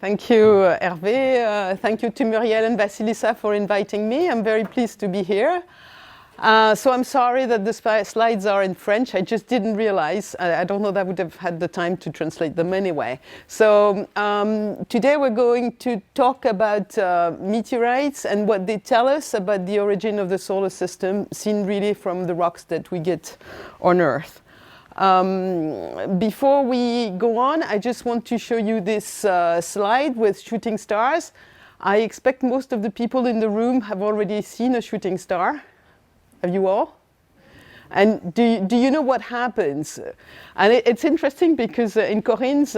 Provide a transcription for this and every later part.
Thank you, Hervé. Thank you to Muriel and Vasilisa for inviting me. I'm very pleased to be here. So I'm sorry that the slides are in French. I just didn't realize. I don't know that I would have had the time to translate them anyway. So today we're going to talk about meteorites and what they tell us about the origin of the solar system, seen really from the rocks that we get on Earth. Before we go on, I just want to show you this slide with shooting stars. I expect most of the people in the room have already seen a shooting star. Have you all? And do you know what happens? And it's interesting because in Corinne's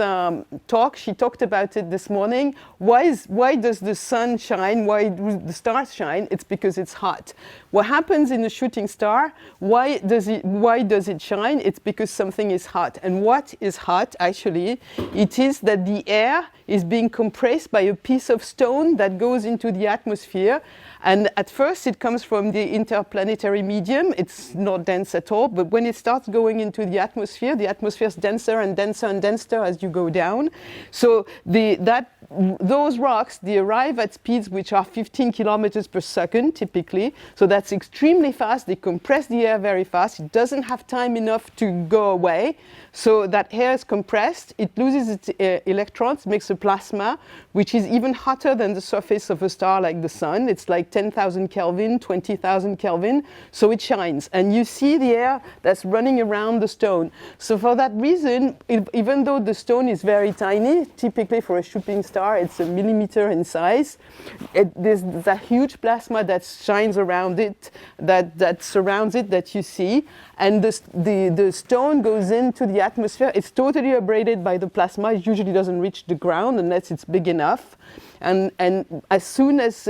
talk, she talked about it this morning. Why does the sun shine? Why do the stars shine? It's because it's hot. What happens in a shooting star? Why does it shine? It's because something is hot. And what is hot, actually? It is that the air is being compressed by a piece of stone that goes into the atmosphere. And at first, it comes from the interplanetary medium. It's not dense at all. But when it starts going into the atmosphere is denser and denser and denser as you go down. So those rocks, they arrive at speeds which are 15 kilometers per second, typically. So that's extremely fast. They compress the air very fast. It doesn't have time enough to go away. So that air is compressed. It loses its electrons, makes a plasma, which is even hotter than the surface of a star like the sun. It's like 10,000 Kelvin, 20,000 Kelvin. So it shines. And you see the air that's running around the stone. So for that reason, even though the stone is very tiny, typically for a shooting star, it's a millimeter in size. There's a huge plasma that shines around it, that surrounds it, that you see. And the stone goes into the atmosphere. It's totally abraded by the plasma. It usually doesn't reach the ground unless it's big enough. And as soon as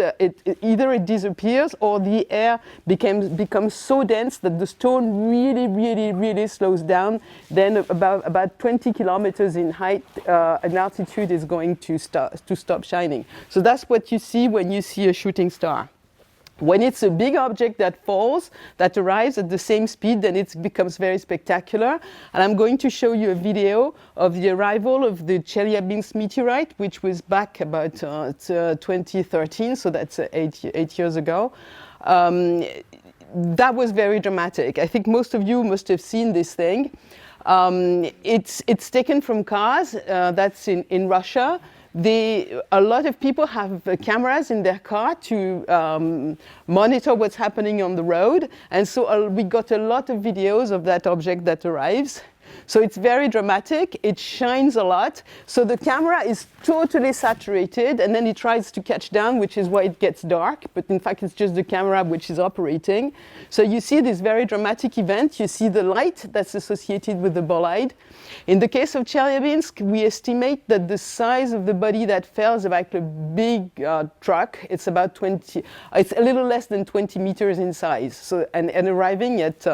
either it disappears or the air becomes so dense that the stone really slows down, then about 20 kilometers in height, an altitude is going to stop shining. So that's what you see when you see a shooting star. When it's a big object that falls, that arrives at the same speed, then it becomes very spectacular. And I'm going to show you a video of the arrival of the Chelyabinsk meteorite, which was back about 2013, so that's 8 years ago. That was very dramatic. I think most of you must have seen this thing. It's taken from cars, that's in Russia. A lot of people have cameras in their car to monitor what's happening on the road. And so we got a lot of videos of that object that arrives. So it's very dramatic. It shines a lot. So the camera is totally saturated, and then it tries to catch down, which is why it gets dark. But in fact, it's just the camera which is operating. So you see this very dramatic event. You see the light that's associated with the bolide. In the case of Chelyabinsk, we estimate that the size of the body that fell is about a big truck. It's about it's a little less than 20 meters in size. So, and arriving at,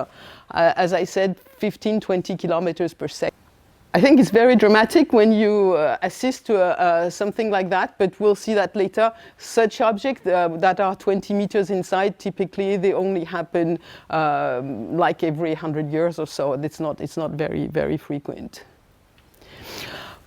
as I said, 15, 20 kilometers per second. I think it's very dramatic when you assist to something like that, but we'll see that later. Such objects that are 20 meters inside, typically they only happen like every 100 years or so. It's not very, very frequent.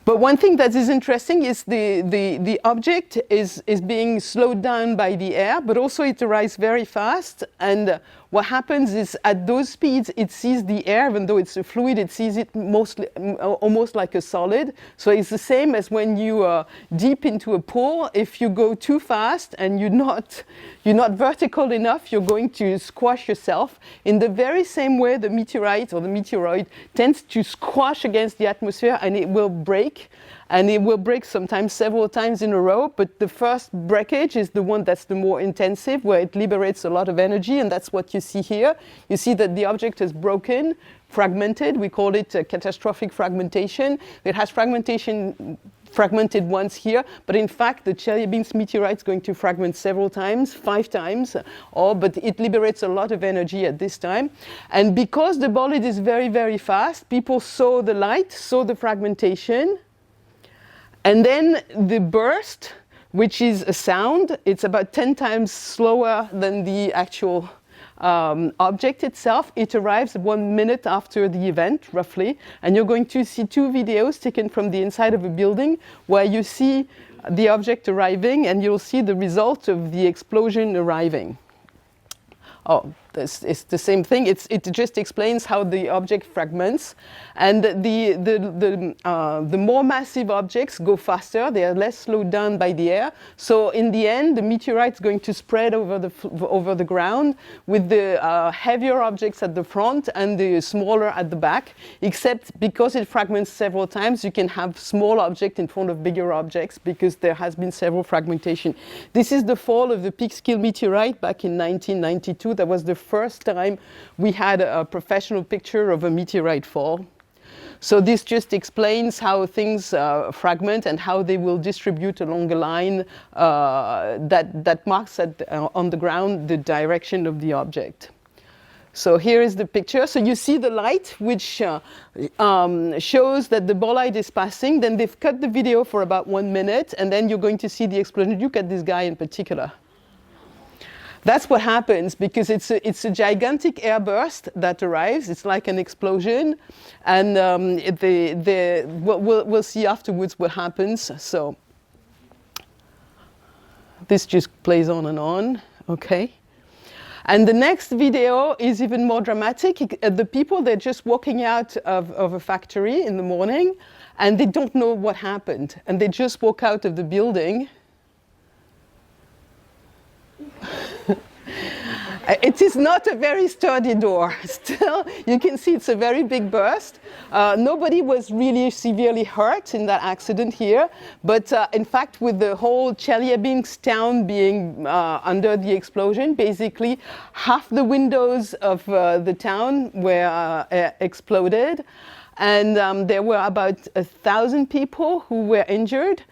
But one thing that is interesting is the object is being slowed down by the air, but also it arrives very fast. And what happens is at those speeds, it sees the air, even though it's a fluid, it sees it almost like a solid. So it's the same as when you deep into a pool. If you go too fast and you're not vertical enough, you're going to squash yourself. In the very same way, the meteorite or the meteoroid tends to squash against the atmosphere, and it will break. And it will break sometimes several times in a row, but the first breakage is the one that's the more intensive, where it liberates a lot of energy, and that's what you see here. You see that the object is broken, fragmented. We call it catastrophic fragmentation. It has fragmented once here, but in fact the Chelyabinsk meteorite is going to fragment several times, 5 times, but it liberates a lot of energy at this time. And because the bolide is very, very fast, people saw the light, saw the fragmentation, and then the burst, which is a sound. It's about 10 times slower than the actual object itself. It arrives 1 minute after the event, roughly. And you're going to see 2 videos taken from the inside of a building where you see the object arriving, and you'll see the result of the explosion arriving. Oh, it's the same thing. It just explains how the object fragments, and the more massive objects go faster. They are less slowed down by the air. So in the end, the meteorite is going to spread over the ground, with the heavier objects at the front and the smaller at the back. Except because it fragments several times, you can have small objects in front of bigger objects because there has been several fragmentation. This is the fall of the Peekskill meteorite back in 1992. That was the first time we had a professional picture of a meteorite fall. So this just explains how things fragment and how they will distribute along a line that marks on the ground the direction of the object. So here is the picture. So you see the light, which shows that the bolide is passing. Then they've cut the video for about 1 minute, and then you're going to see the explosion. Look at this guy in particular. That's what happens, because it's a gigantic airburst that arrives. It's like an explosion, and we'll see afterwards what happens. So this just plays on and on, okay? And the next video is even more dramatic. The people, they're just walking out of a factory in the morning, and they don't know what happened, and they just walk out of the building. It is not a very sturdy door. Still, you can see it's a very big burst. Nobody was really severely hurt in that accident here. But in fact, with the whole Chelyabinsk town being under the explosion, basically half the windows of the town were exploded. And there were about 1,000 people who were injured.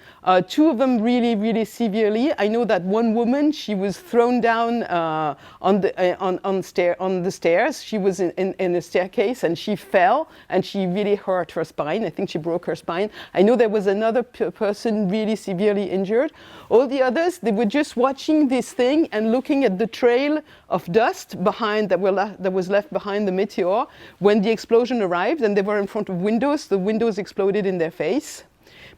2 of them really, really severely. I know that one woman, she was thrown down on the stairs. She was in a staircase, and she fell, and she really hurt her spine. I think she broke her spine. I know there was another person really severely injured. All the others, they were just watching this thing and looking at the trail of dust behind that was left behind the meteor when the explosion arrived, and they were in front of windows. The windows exploded in their face,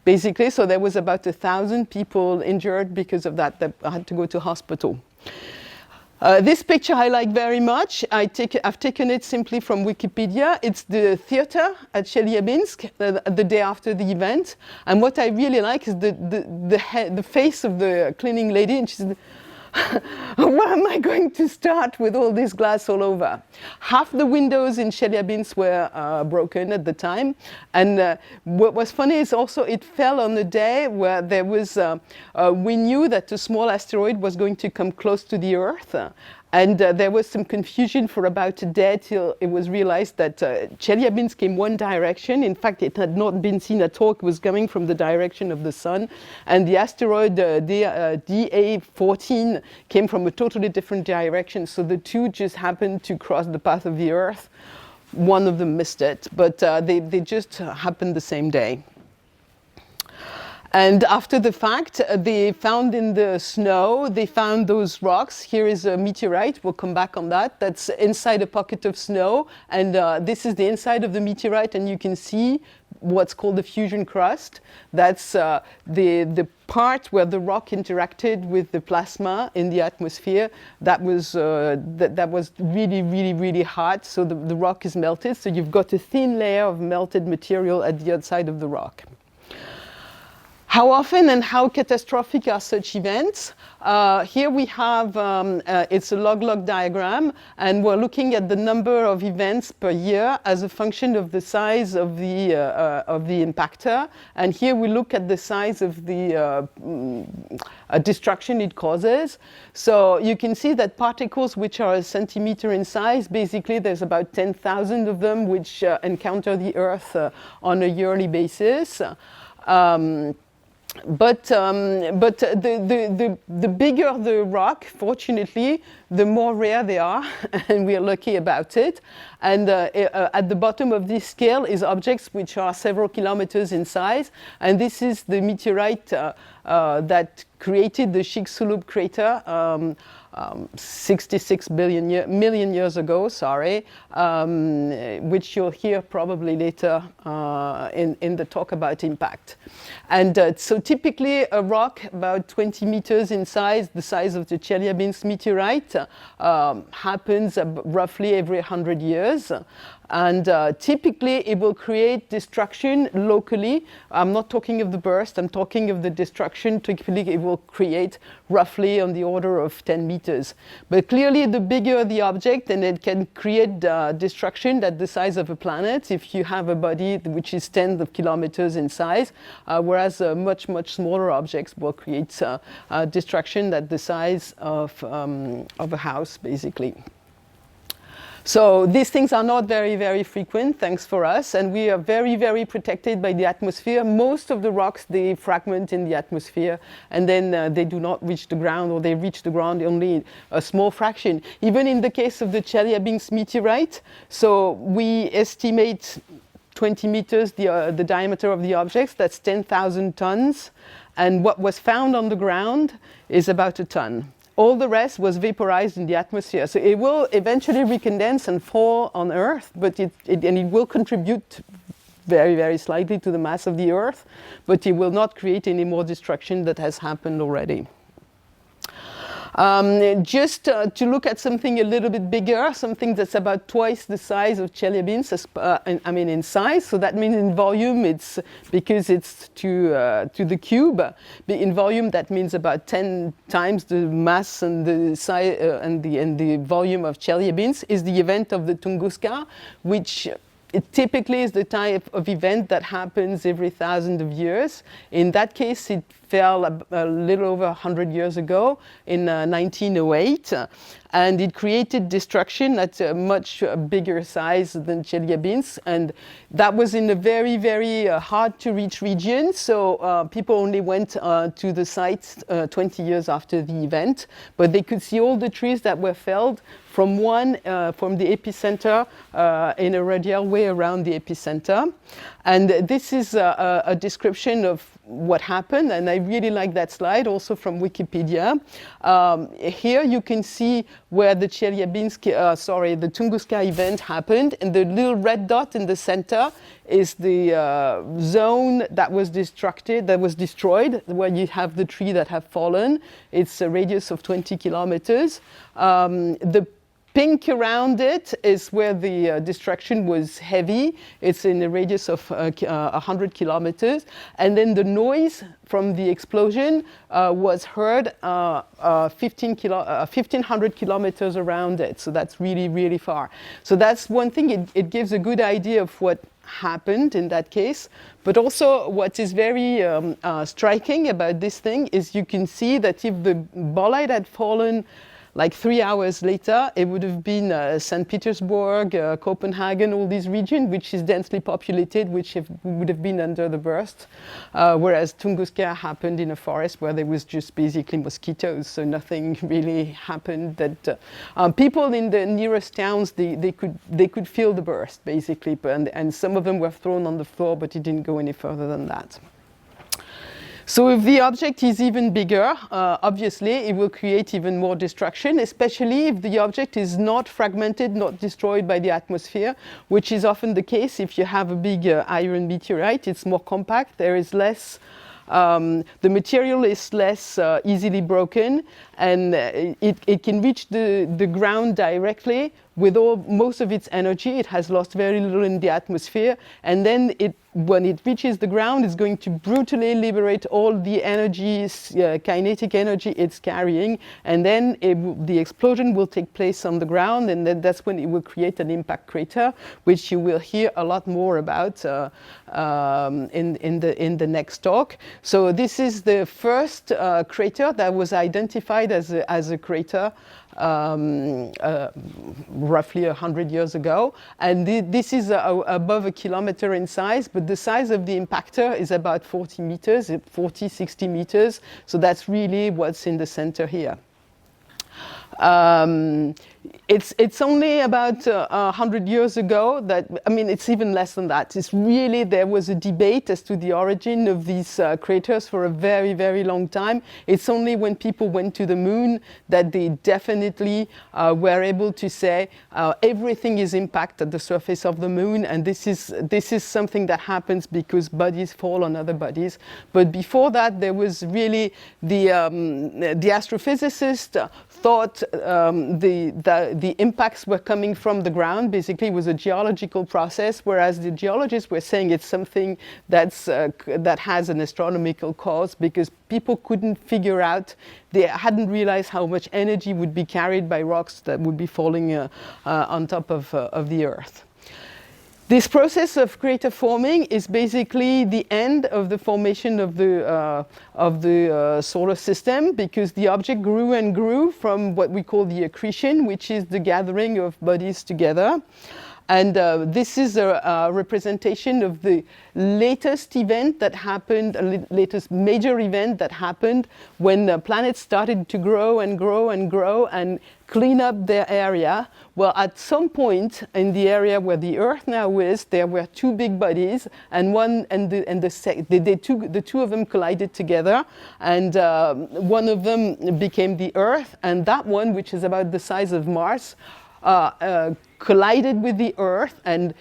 basically. So there was about 1,000 people injured because of that had to go to hospital. This picture I like very much. I've taken it simply from Wikipedia. It's the theater at Chelyabinsk the day after the event. And what I really like is the face of the cleaning lady, and she's, where am I going to start with all this glass all over? Half the windows in Chelyabinsk were broken at the time. And what was funny is also it fell on a day where there was, we knew that a small asteroid was going to come close to the Earth. And there was some confusion for about a day till it was realized that Chelyabinsk came one direction. In fact, it had not been seen at all. It was coming from the direction of the sun. And the asteroid DA14 came from a totally different direction. So the two just happened to cross the path of the Earth. One of them missed it, but they just happened the same day. And after the fact, they found in the snow, they found those rocks. Here is a meteorite. We'll come back on that. That's inside a pocket of snow. And this is the inside of the meteorite. And you can see what's called the fusion crust. That's the part where the rock interacted with the plasma in the atmosphere. That was really, really, really hot. So the rock is melted. So you've got a thin layer of melted material at the outside of the rock. How often and how catastrophic are such events? Here we have, it's a log-log diagram, and we're looking at the number of events per year as a function of the size of the impactor. And here we look at the size of the destruction it causes. So you can see that particles which are a centimeter in size, basically there's about 10,000 of them which encounter the Earth on a yearly basis. But the bigger the rock, fortunately, the more rare they are, and we are lucky about it. And at the bottom of this scale is objects which are several kilometers in size. And this is the meteorite that created the Chicxulub crater 66 million years ago, sorry, which you'll hear probably later in the talk about impact. And so typically a rock about 20 meters in size, the size of the Chelyabinsk meteorite, happens roughly every 100 years. And typically it will create destruction locally. I'm not talking of the burst, I'm talking of the destruction. Typically it will create roughly on the order of 10 meters. But clearly the bigger the object, and it can create destruction that's the size of a planet if you have a body which is tens of kilometers in size, whereas much smaller objects will create destruction that's the size of a house, basically. So these things are not very frequent, thanks for us, and we are very protected by the atmosphere. Most of the rocks, they fragment in the atmosphere, and then they do not reach the ground, or they reach the ground only a small fraction. Even in the case of the Chelyabinsk meteorite, so we estimate 20 meters the diameter of the objects, that's 10,000 tons, and what was found on the ground is about a ton. All the rest was vaporized in the atmosphere. So it will eventually recondense and fall on Earth, but it will contribute very slightly to the mass of the Earth, but it will not create any more destruction that has happened already. Just to look at something a little bit bigger, something that's about twice the size of Chelyabinsk, I mean in size, so that means in volume, it's because it's to the cube. But in volume, that means about 10 times the mass and the size and the volume of Chelyabinsk is the event of the Tunguska, which it typically is the type of event that happens every 1,000 of years. In that case, it fell a little over 100 years ago in 1908, and it created destruction at a much bigger size than Chelyabinsk, and that was in a very hard to reach region, so people only went to the site 20 years after the event, but they could see all the trees that were felled from the epicenter in a radial way around the epicenter. And this is a description of what happened, and I really like that slide, also from Wikipedia. Here you can see where the the Tunguska event happened, and the little red dot in the center is the zone that was destroyed, where you have the tree that have fallen. It's a radius of 20 kilometers. The pink around it is where the destruction was heavy. It's in a radius of 100 kilometers. And then the noise from the explosion was heard 1,500 kilometers around it. So that's really far. So that's one thing. It gives a good idea of what happened in that case. But also what is very striking about this thing is you can see that if the bolide had fallen like 3 hours later, it would have been St. Petersburg, Copenhagen, all these regions, which is densely populated, which would have been under the burst. Whereas Tunguska happened in a forest where there was just basically mosquitoes, so nothing really happened. That people in the nearest towns, they could feel the burst, basically, and some of them were thrown on the floor, but it didn't go any further than that. So if the object is even bigger, obviously it will create even more destruction, especially if the object is not fragmented, not destroyed by the atmosphere, which is often the case if you have a big iron meteorite. It's more compact, there is less, the material is less easily broken, and it can reach the ground directly with most of its energy. It has lost very little in the atmosphere, and then when it reaches the ground, it's going to brutally liberate all the energy, kinetic energy it's carrying, and then the explosion will take place on the ground, and then that's when it will create an impact crater, which you will hear a lot more about in the next talk. So this is the first crater that was identified as a crater roughly 100 years ago, and this is above a kilometer in size, but the size of the impactor is about 40 meters, 40, 60 meters, so that's really what's in the center here. It's only about 100 years ago that, I mean, it's even less than that. It's really, there was a debate as to the origin of these craters for a very, very long time. It's only when people went to the moon that they definitely were able to say everything is impact at the surface of the moon, and this is something that happens because bodies fall on other bodies. But before that, there was really the astrophysicist thought the impacts were coming from the ground. Basically, it was a geological process, whereas the geologists were saying it's something that has an astronomical cause, because people couldn't figure out, they hadn't realized how much energy would be carried by rocks that would be falling on top of the Earth. This process of crater forming is basically the end of the formation of the solar system, because the object grew and grew from what we call the accretion, which is the gathering of bodies together. And this is a representation of the latest event that happened, latest major event that happened when the planets started to grow and grow and grow and clean up their area. Well, at some point in the area where the Earth now is, there were two big bodies, and the two of them collided together, and one of them became the Earth, and that one, which is about the size of Mars, collided with the Earth. And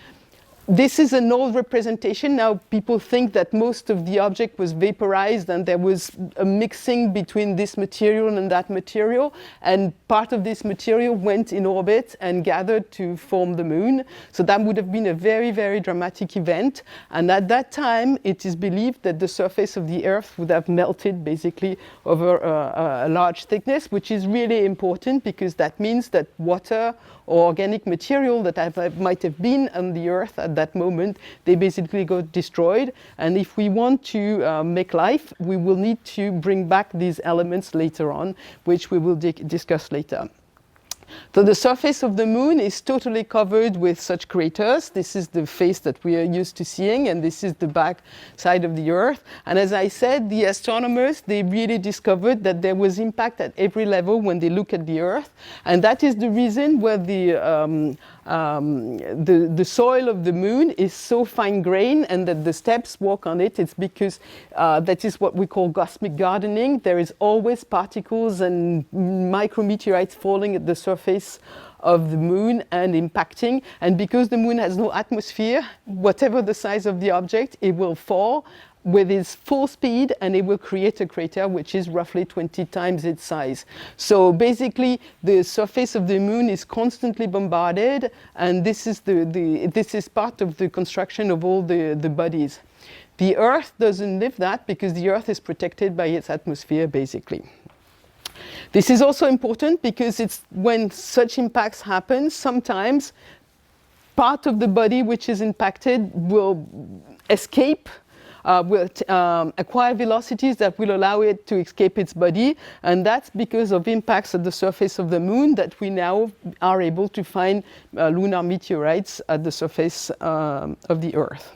this is an old representation. Now people think that most of the object was vaporized and there was a mixing between this material and that material, and part of this material went in orbit and gathered to form the moon. So that would have been a very, very dramatic event, and at that time it is believed that the surface of the Earth would have melted basically over a large thickness, which is really important, because that means that water or organic material that might have been on the Earth at that moment, they basically got destroyed. And if we want to make life, we will need to bring back these elements later on, which we will discuss later. So the surface of the moon is totally covered with such craters. This is the face that we are used to seeing, and this is the back side of the Earth. And as I said, the astronomers, they really discovered that there was impact at every level when they look at the Earth. And that is the reason where the soil of the moon is so fine-grained, and that the steps walk on it. It's because that is what we call cosmic gardening. There is always particles and micrometeorites falling at the surface of the moon and impacting. And because the moon has no atmosphere, whatever the size of the object, it will fall with its full speed, and it will create a crater which is roughly 20 times its size. So basically, the surface of the moon is constantly bombarded, and this is this is part of the construction of all the bodies. The Earth doesn't live that, because the Earth is protected by its atmosphere, basically. This is also important because it's when such impacts happen, sometimes part of the body which is impacted will escape, will acquire velocities that will allow it to escape its body, and that's because of impacts at the surface of the moon that we now are able to find lunar meteorites at the surface of the Earth.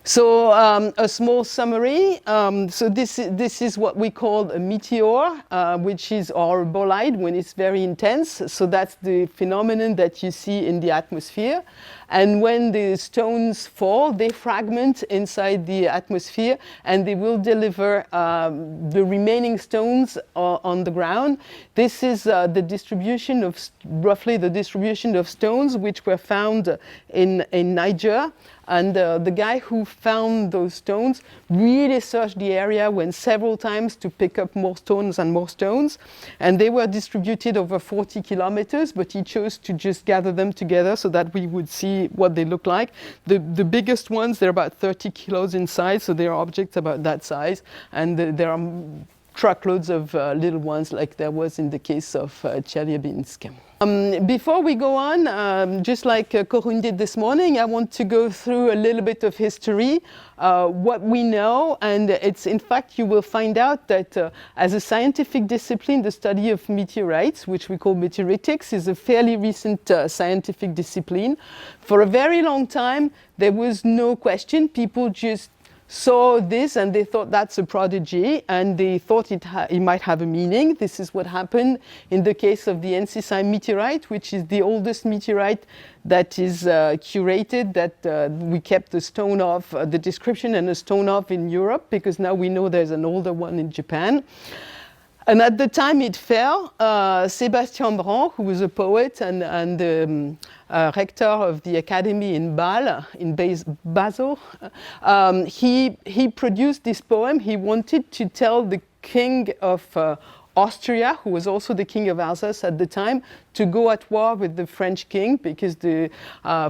So a small summary. So this is what we call a meteor, which is, or a bolide when it's very intense. So that's the phenomenon that you see in the atmosphere. And when the stones fall, they fragment inside the atmosphere, and they will deliver the remaining stones on the ground. This is the distribution of, roughly the distribution of stones which were found in Niger. And the guy who found those stones really searched the area, went several times to pick up more stones and more stones. And they were distributed over 40 kilometers, but he chose to just gather them together so that we would see what they look like. The biggest ones, they're about 30 kilos in size, so they are objects about that size. And there are truckloads of little ones, like there was in the case of Chelyabinsk. Before we go on, just like Corinne did this morning, I want to go through a little bit of history, what we know, and it's, in fact, you will find out that as a scientific discipline, the study of meteorites, which we call meteoritics, is a fairly recent scientific discipline. For a very long time, there was no question. People just saw this and they thought that's a prodigy, and they thought it might have a meaning. This is what happened in the case of the NC meteorite, which is the oldest meteorite that is curated, that we kept the stone of, the description and a stone of in Europe, because now we know there's an older one in Japan. And at the time it fell, Sébastien Brand, who was a poet and rector of the academy in Bâle, in Basel, he produced this poem. He wanted to tell the king of Austria, who was also the king of Alsace at the time, to go at war with the French king, because the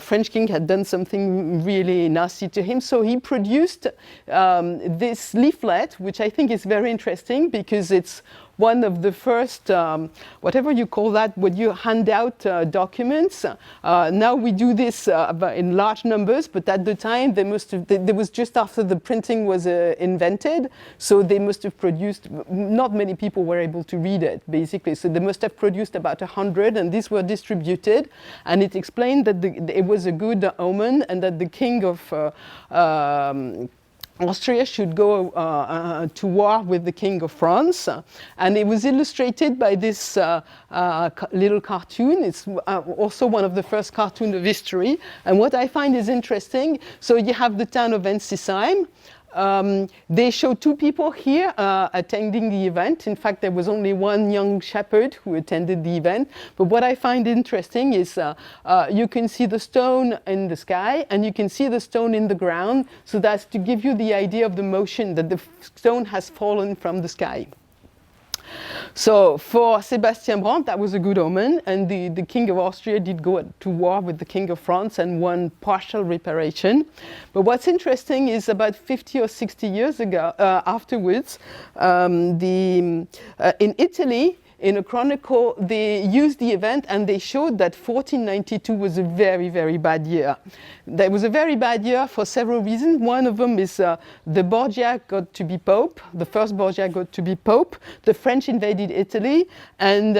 French king had done something really nasty to him. So he produced this leaflet, which I think is very interesting, because it's one of the first, whatever you call that, when you hand out documents. Now we do this in large numbers, but at the time there was just after the printing was invented, so they must have produced, not many people were able to read it, basically. So they must have produced about 100, and these were distributed, and it explained that it was a good omen, and that the king of Austria should go to war with the King of France. And it was illustrated by this little cartoon. It's also one of the first cartoons of history. And what I find is interesting, so you have the town of Ensisheim. They show two people here attending the event. In fact, there was only one young shepherd who attended the event. But what I find interesting is you can see the stone in the sky and you can see the stone in the ground. So that's to give you the idea of the motion, that the stone has fallen from the sky. So for Sébastien Brand, that was a good omen, and the King of Austria did go to war with the King of France and won partial reparation. But what's interesting is about 50 or 60 years ago, afterwards, in Italy, in a chronicle, they used the event and they showed that 1492 was a very, very bad year. That was a very bad year for several reasons. One of them is the Borgia got to be Pope. The first Borgia got to be Pope. The French invaded Italy, and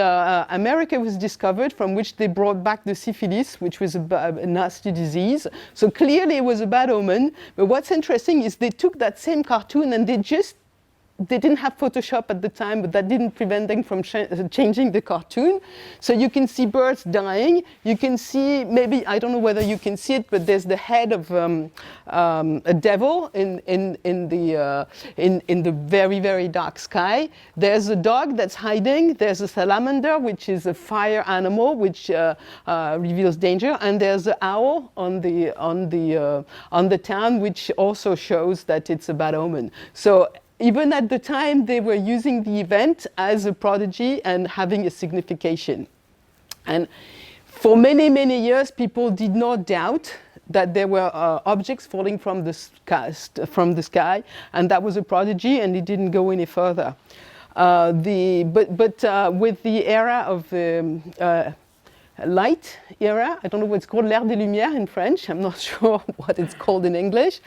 America was discovered, from which they brought back the syphilis, which was a nasty disease. So clearly it was a bad omen. But what's interesting is they took that same cartoon and they didn't have Photoshop at the time, but that didn't prevent them from changing the cartoon. So you can see birds dying. You can see, maybe, I don't know whether you can see it, but there's the head of a devil in the very, very dark sky. There's a dog that's hiding. There's a salamander, which is a fire animal, which reveals danger. And there's an owl on the town, which also shows that it's a bad omen. So even at the time, they were using the event as a prodigy and having a signification. And for many, many years, people did not doubt that there were objects falling from the sky, and that was a prodigy, and it didn't go any further. But with the era of the light era, I don't know what it's called, l'ère des Lumières in French, I'm not sure what it's called in English.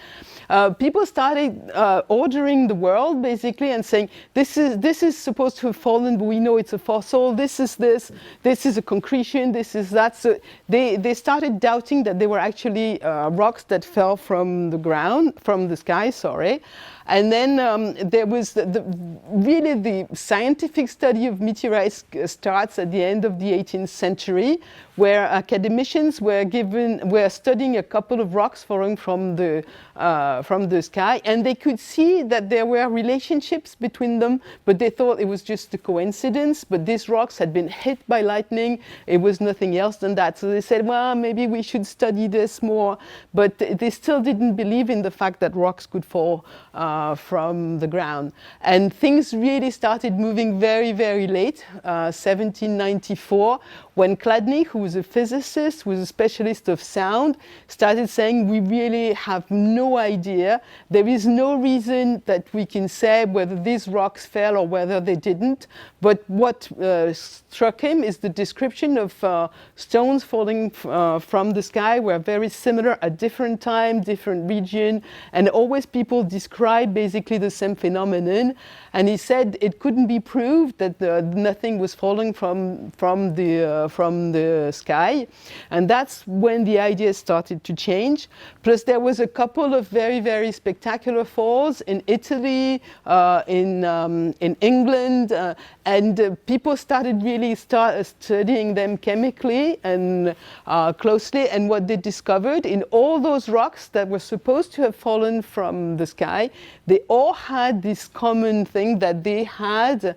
People started ordering the world, basically, and saying, this is supposed to have fallen, but we know it's a fossil, this is a concretion, this is that. So they started doubting that they were actually rocks that fell from the sky, sorry. And then there was really the scientific study of meteorites starts at the end of the 18th century, where academicians were studying a couple of rocks falling from the sky, and they could see that there were relationships between them, but they thought it was just a coincidence. But these rocks had been hit by lightning; it was nothing else than that. So they said, well, maybe we should study this more. But they still didn't believe in the fact that rocks could fall from the ground. And things really started moving very, very late, 1794, when Chladni, who was a physicist, was a specialist of sound, started saying, we really have no idea. There is no reason that we can say whether these rocks fell or whether they didn't. But what struck him is the description of stones falling from the sky were very similar at different time, different region, and always people describe basically the same phenomenon. And he said it couldn't be proved that nothing was falling from the sky. And that's when the idea started to change. Plus there was a couple of very, very spectacular falls in Italy, in England, and people started really studying them chemically and closely. And what they discovered in all those rocks that were supposed to have fallen from the sky, they all had this common thing, that they had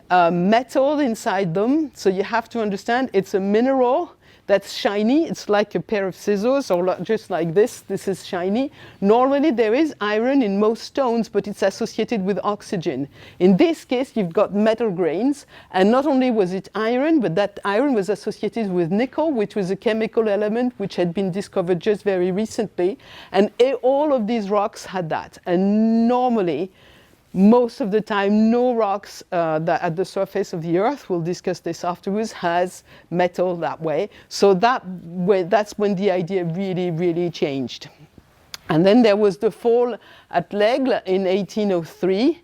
metal inside them. So you have to understand, it's a mineral that's shiny. It's like a pair of scissors, or just like this. This is shiny. Normally there is iron in most stones, but it's associated with oxygen. In this case, you've got metal grains, and not only was it iron, but that iron was associated with nickel, which was a chemical element which had been discovered just very recently. And all of these rocks had that. And normally, most of the time, no rocks that at the surface of the Earth, we'll discuss this afterwards, has metal that way. So that's when the idea really, really changed. And then there was the fall at L'Aigle in 1803.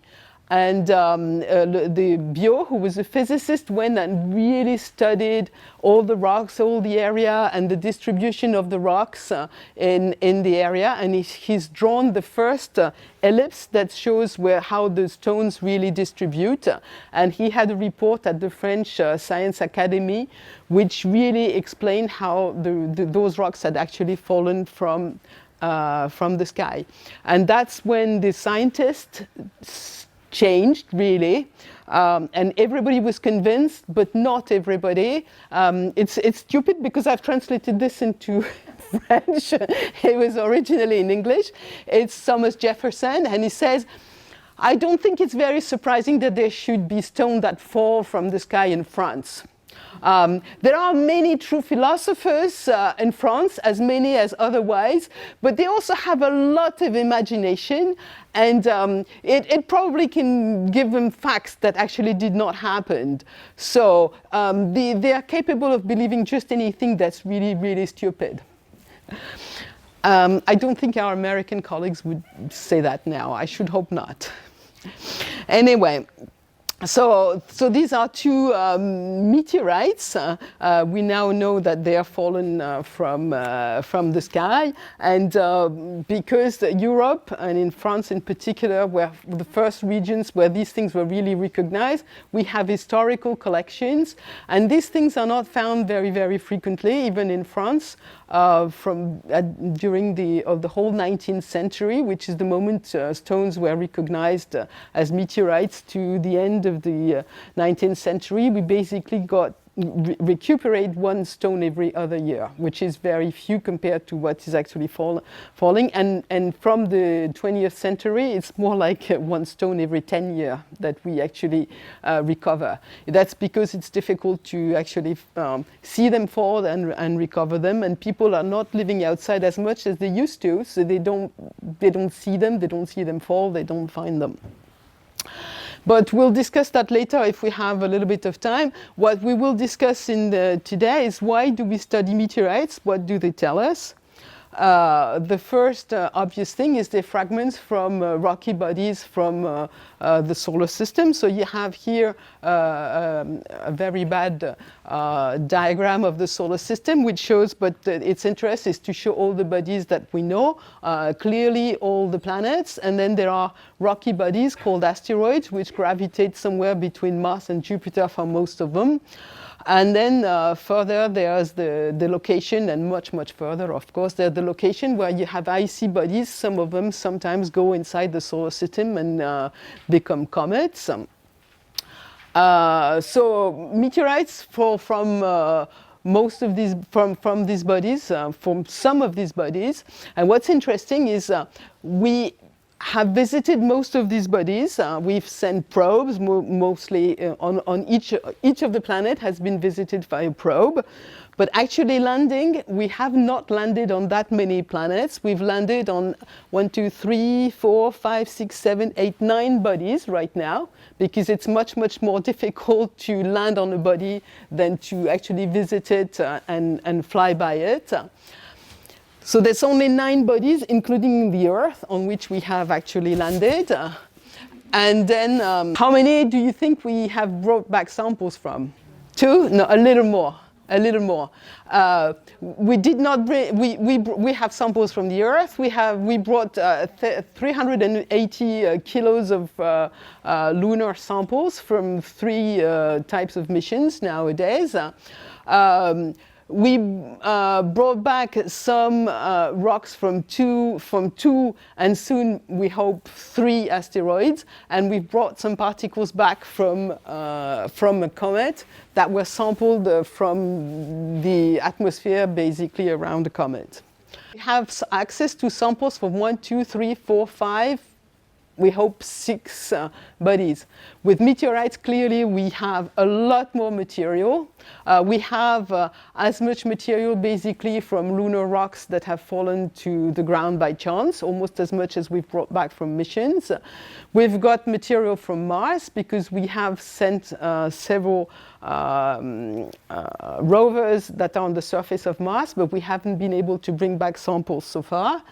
And the Biot, who was a physicist, went and really studied all the rocks, all the area, and the distribution of the rocks in the area. And he's drawn the first ellipse that shows how the stones really distribute. And he had a report at the French Science Academy, which really explained how those rocks had actually fallen from the sky. And that's when the scientists changed, really, and everybody was convinced, but not everybody. It's stupid because I've translated this into French. It was originally in English. It's Thomas Jefferson, and he says, I don't think it's very surprising that there should be stones that fall from the sky in France. There are many true philosophers in France, as many as otherwise, but they also have a lot of imagination, and it probably can give them facts that actually did not happen. So they are capable of believing just anything that's really, really stupid. I don't think our American colleagues would say that now. I should hope not. Anyway. So these are two meteorites. We now know that they are fallen from the sky, and because Europe, and in France in particular, were the first regions where these things were really recognized, we have historical collections, and these things are not found very, very frequently, even in France. During the whole 19th century, which is the moment stones were recognized as meteorites, to the end of the 19th century, we basically recuperate one stone every other year, which is very few compared to what is actually falling. And from the 20th century, it's more like one stone every 10 years that we actually recover. That's because it's difficult to actually see them fall and recover them, and people are not living outside as much as they used to, so they don't see them, they don't see them fall, they don't find them. But we'll discuss that later if we have a little bit of time. What we will discuss today is, why do we study meteorites? What do they tell us? The first obvious thing is the fragments from rocky bodies from the solar system. So you have here a very bad diagram of the solar system, which shows, but its interest is to show all the bodies that we know, clearly all the planets, and then there are rocky bodies called asteroids, which gravitate somewhere between Mars and Jupiter for most of them. And then further, there's the location, and much, much further, of course, there's the location where you have icy bodies. Some of them sometimes go inside the solar system and become comets. So meteorites fall from most of these, from these bodies, from some of these bodies. And what's interesting is we have visited most of these bodies. We've sent probes, mostly on each of the planet has been visited by a probe. But actually landing, we have not landed on that many planets. We've landed on 1, 2, 3, 4, 5, 6, 7, 8, 9 bodies right now, because it's much, much more difficult to land on a body than to actually visit it and fly by it. So there's only 9 bodies, including the Earth, on which we have actually landed. And then, how many do you think we have brought back samples from? 2? No, a little more. A little more. We did not bring. We have samples from the Earth. We brought 380 kilos of lunar samples from 3 types of missions nowadays. We brought back some rocks from two, and soon we hope 3 asteroids, and we brought some particles back from a comet that were sampled from the atmosphere, basically around the comet. We have access to samples from 1, 2, 3, 4, 5. We hope 6 bodies. With meteorites, clearly we have a lot more material. We have as much material basically from lunar rocks that have fallen to the ground by chance, almost as much as we've brought back from missions. We've got material from Mars because we have sent several rovers that are on the surface of Mars, but we haven't been able to bring back samples so far.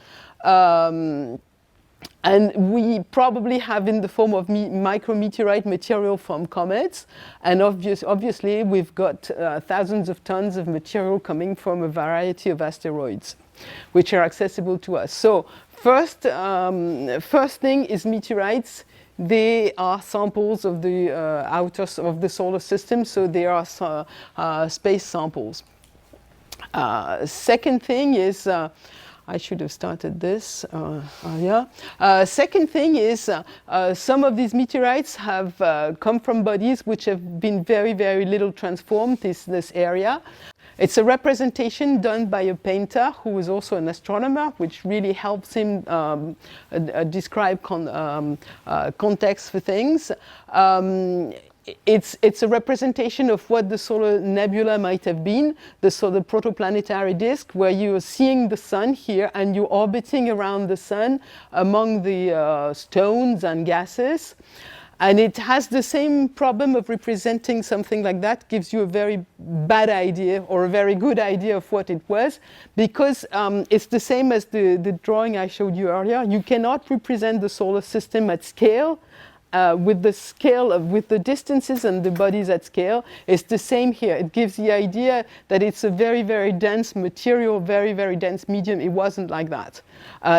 And we probably have in the form of micrometeorite material from comets. And obviously, we've got thousands of tons of material coming from a variety of asteroids, which are accessible to us. So first thing is meteorites. They are samples of the of the solar system, so they are space samples. Second thing is, I should have started this earlier. Second thing is some of these meteorites have come from bodies which have been very, very little transformed, this area. It's a representation done by a painter who was also an astronomer, which really helps him describe context for things. It's a representation of what the solar nebula might have been, the protoplanetary disk, where you are seeing the sun here and you're orbiting around the sun among the stones and gases. And it has the same problem of representing something like that, gives you a very bad idea or a very good idea of what it was, because it's the same as the drawing I showed you earlier. You cannot represent the solar system at scale. With the distances and the bodies at scale. It's the same here. It gives the idea that it's a very, very dense material, very, very dense medium. It wasn't like that.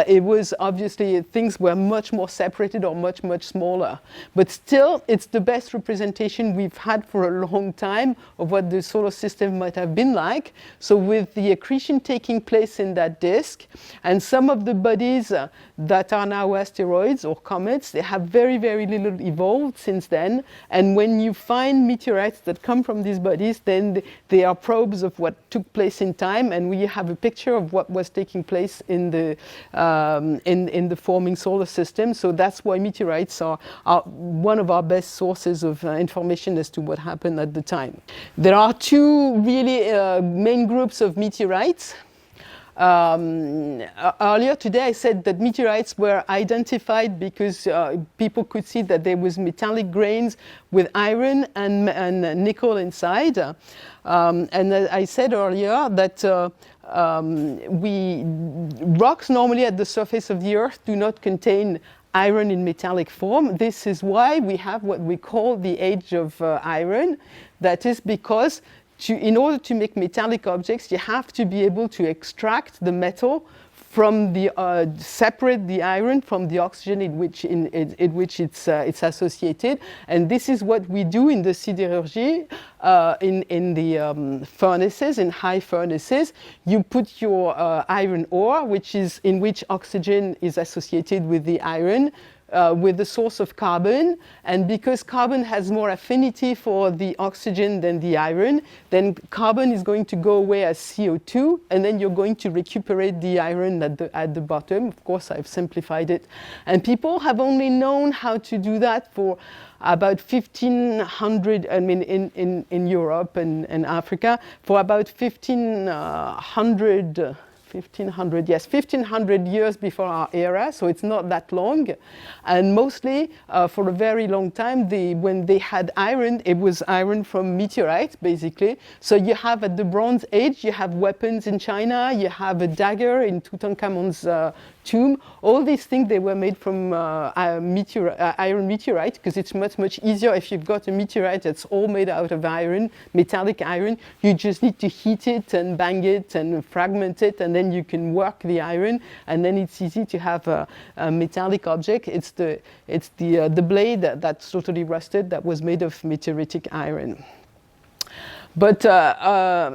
It was obviously, things were much more separated or much, much smaller. But still, it's the best representation we've had for a long time of what the solar system might have been like. So with the accretion taking place in that disk, and some of the bodies that are now asteroids or comets, they have very, very little evolved since then. And when you find meteorites that come from these bodies, then they are probes of what took place in time, and we have a picture of what was taking place in the forming solar system. So that's why meteorites are one of our best sources of information as to what happened at the time. There are 2 really main groups of meteorites. Earlier today I said that meteorites were identified because people could see that there was metallic grains with iron and nickel inside. And I said earlier that rocks normally at the surface of the Earth do not contain iron in metallic form. This is why we have what we call the age of iron. That is because in order to make metallic objects, you have to be able to extract the metal from separate the iron from the oxygen in which it's associated. And this is what we do in the sidérurgie, in the furnaces, in high furnaces. You put your iron ore, in which oxygen is associated with the iron, with the source of carbon, and because carbon has more affinity for the oxygen than the iron, then carbon is going to go away as CO2, and then you're going to recuperate the iron at the bottom. Of course, I've simplified it. And people have only known how to do that for about 1500, I mean, in Europe and Africa, for about 1500 1500, yes, 1500 years before our era, so it's not that long. And mostly, for a very long time, when they had iron, it was iron from meteorites, basically. So you have at the Bronze Age, you have weapons in China, you have a dagger in Tutankhamun's tomb. All these things, they were made from iron meteorite, because it's much, much easier if you've got a meteorite that's all made out of iron, metallic iron. You just need to heat it and bang it and fragment it, and then you can work the iron, and then it's easy to have a metallic object. It's the blade that's totally rusted that was made of meteoritic iron. But at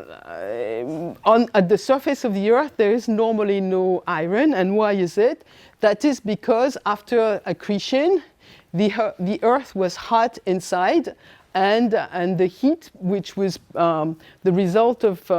the surface of the Earth, there is normally no iron. And why is it? That is because after accretion, the Earth was hot inside, and the heat, which was the result of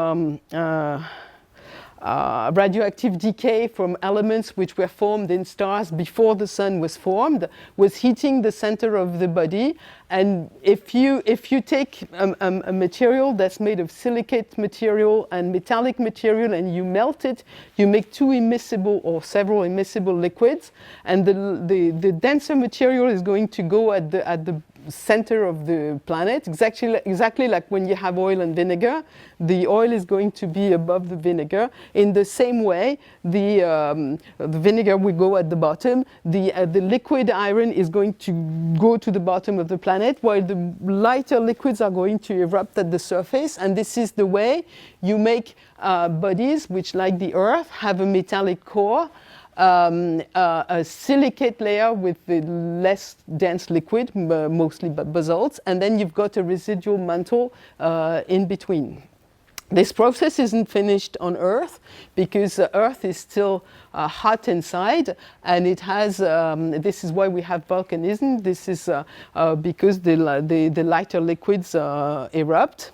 radioactive decay from elements which were formed in stars before the sun was formed, was heating the center of the body. And if you take a material that's made of silicate material and metallic material and you melt it, you make two immiscible or several immiscible liquids, and the denser material is going to go at the center of the planet, exactly like when you have oil and vinegar. The oil is going to be above the vinegar. In the same way, the vinegar will go at the bottom. The liquid iron is going to go to the bottom of the planet, while the lighter liquids are going to erupt at the surface. And this is the way you make bodies which, like the Earth, have a metallic core, a silicate layer with the less dense liquid, mostly basalts, and then you've got a residual mantle in between. This process isn't finished on Earth because Earth is still hot inside, and it has. This is why we have volcanism. This is because the lighter liquids erupt.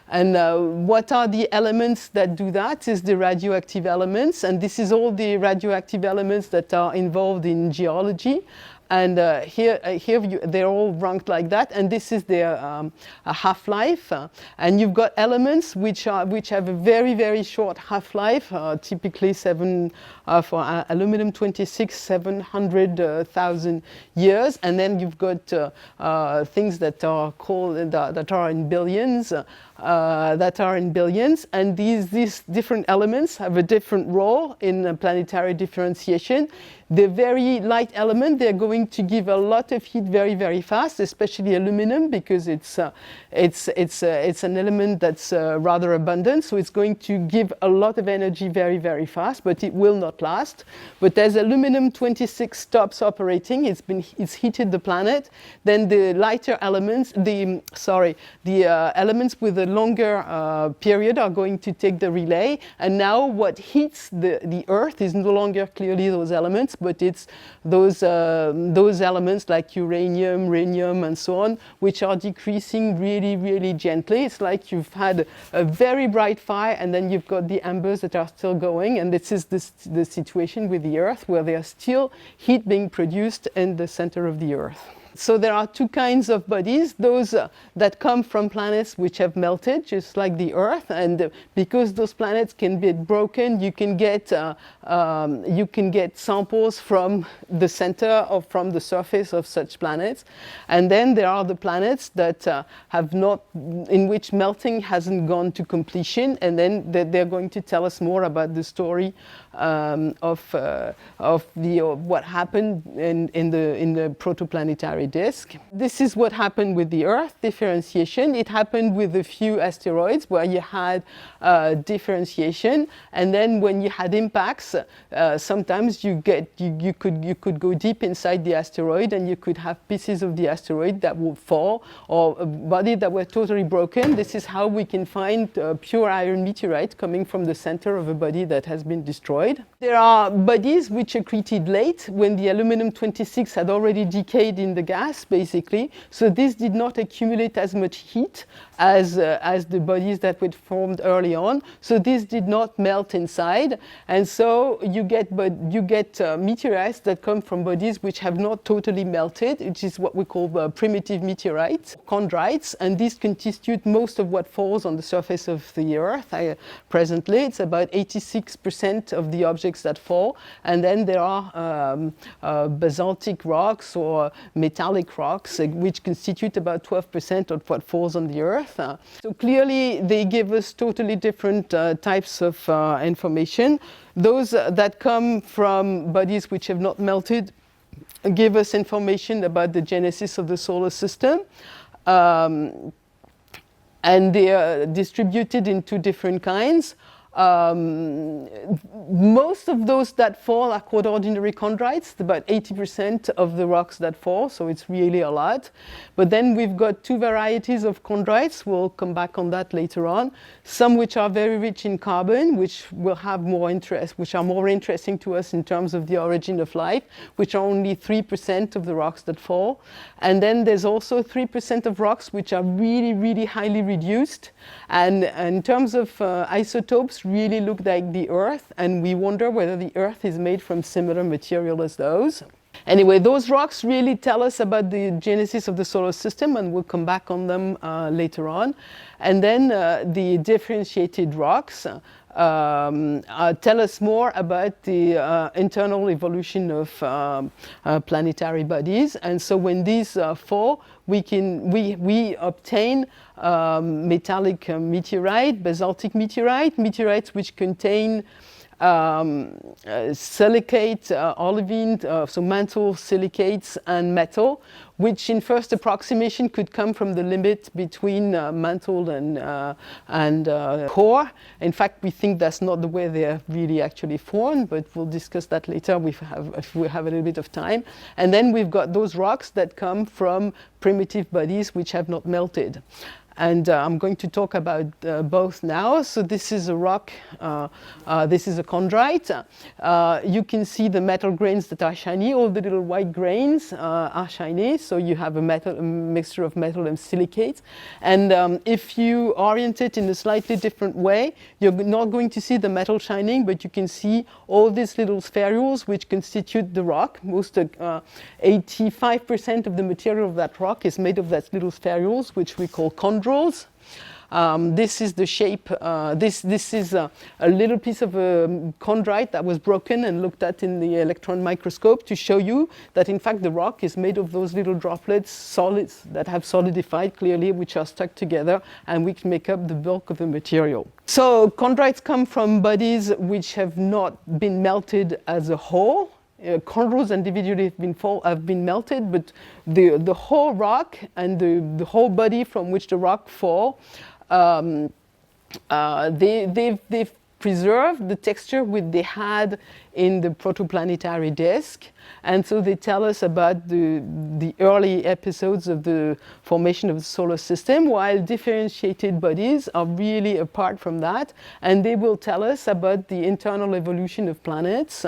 And what are the elements that do that is the radioactive elements, and this is all the radioactive elements that are involved in geology. And here they're all ranked like that, and this is their half-life. And you've got elements which have a very, very short half-life, typically for aluminum 26, 700,000 years. And then you've got things that are called that are in billions. And these different elements have a different role in planetary differentiation. The very light element, they're going to give a lot of heat very, very fast, especially aluminum, because it's an element that's rather abundant, so it's going to give a lot of energy very, very fast, but it will not last. But as aluminum 26 stops operating, it's heated the planet, then the lighter elements, the elements with a longer period are going to take the relay, and now what heats the Earth is no longer clearly those elements, but it's those elements like uranium, rhenium, and so on, which are decreasing really, really gently. It's like you've had a very bright fire, and then you've got the embers that are still going, and this is the situation with the Earth, where there's still heat being produced in the center of the Earth. So there are two kinds of bodies, those that come from planets which have melted, just like the Earth, and because those planets can be broken, you can get samples from the center or from the surface of such planets. And then there are the planets that have not, in which melting hasn't gone to completion, and then they're going to tell us more about the story of what happened in the protoplanetary disk. This is what happened with the Earth differentiation. It happened with a few asteroids where you had differentiation, and then when you had impacts, sometimes you could go deep inside the asteroid, and you could have pieces of the asteroid that would fall, or a body that were totally broken. This is how we can find pure iron meteorite coming from the center of a body that has been destroyed. There are bodies which accreted late, when the aluminum 26 had already decayed in the gas, basically. So this did not accumulate as much heat as the bodies that were formed early on. So this did not melt inside. And so you get meteorites that come from bodies which have not totally melted, which is what we call primitive meteorites, chondrites. And these constitute most of what falls on the surface of the Earth. Presently, it's about 86% of the objects that fall. And then there are basaltic rocks or metallic rocks, which constitute about 12% of what falls on the Earth. So clearly, they give us totally different types of information. Those that come from bodies which have not melted give us information about the genesis of the solar system. And they are distributed into different kinds. Most of those that fall are called ordinary chondrites, about 80% of the rocks that fall, so it's really a lot. But then we've got two varieties of chondrites. We'll come back on that later on. Some which are very rich in carbon, which will have more interest, which are more interesting to us in terms of the origin of life, which are only 3% of the rocks that fall. And then there's also 3% of rocks which are really, really highly reduced. And in terms of isotopes, really look like the Earth, and we wonder whether the Earth is made from similar material as those. Anyway, those rocks really tell us about the genesis of the solar system, and we'll come back on them later on. And then the differentiated rocks tell us more about the internal evolution of planetary bodies. And so when these fall, we obtain metallic meteorite, basaltic meteorite, meteorites which contain silicate, olivine, so mantle silicates and metal, which in first approximation could come from the limit between mantle and core. In fact, we think that's not the way they're really actually formed, but we'll discuss that later if we have a little bit of time. And then we've got those rocks that come from primitive bodies which have not melted. And I'm going to talk about both now. So this is a rock, this is a chondrite. You can see the metal grains that are shiny. All the little white grains are shiny. So you have a mixture of metal and silicates. And if you orient it in a slightly different way, you're not going to see the metal shining, but you can see all these little spherules which constitute the rock. Most 85% of the material of that rock is made of that little spherules, which we call chondrites. This is the shape. This is a little piece of a chondrite that was broken and looked at in the electron microscope to show you that in fact the rock is made of those little droplets, solids that have solidified clearly, which are stuck together and which make up the bulk of the material. So chondrites come from bodies which have not been melted as a whole. Chondrites individually have been melted, but the whole rock and the whole body from which the rock fall, they've preserved the texture which they had in the protoplanetary disk. And so they tell us about the early episodes of the formation of the solar system, while differentiated bodies are really apart from that. And they will tell us about the internal evolution of planets,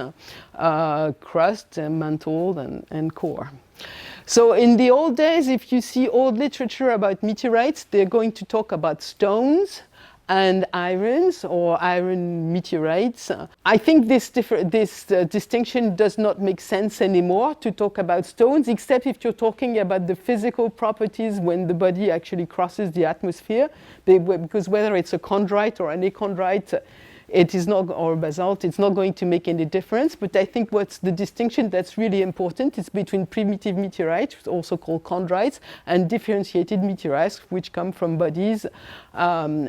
crust, mantle, and core. So in the old days, if you see old literature about meteorites, they're going to talk about stones and irons or iron meteorites. I think this distinction does not make sense anymore to talk about stones, except if you're talking about the physical properties when the body actually crosses the atmosphere, because whether it's a chondrite or an achondrite, it is not, or basalt, it's not going to make any difference. But I think what's the distinction that's really important is between primitive meteorites, also called chondrites, and differentiated meteorites, which come from bodies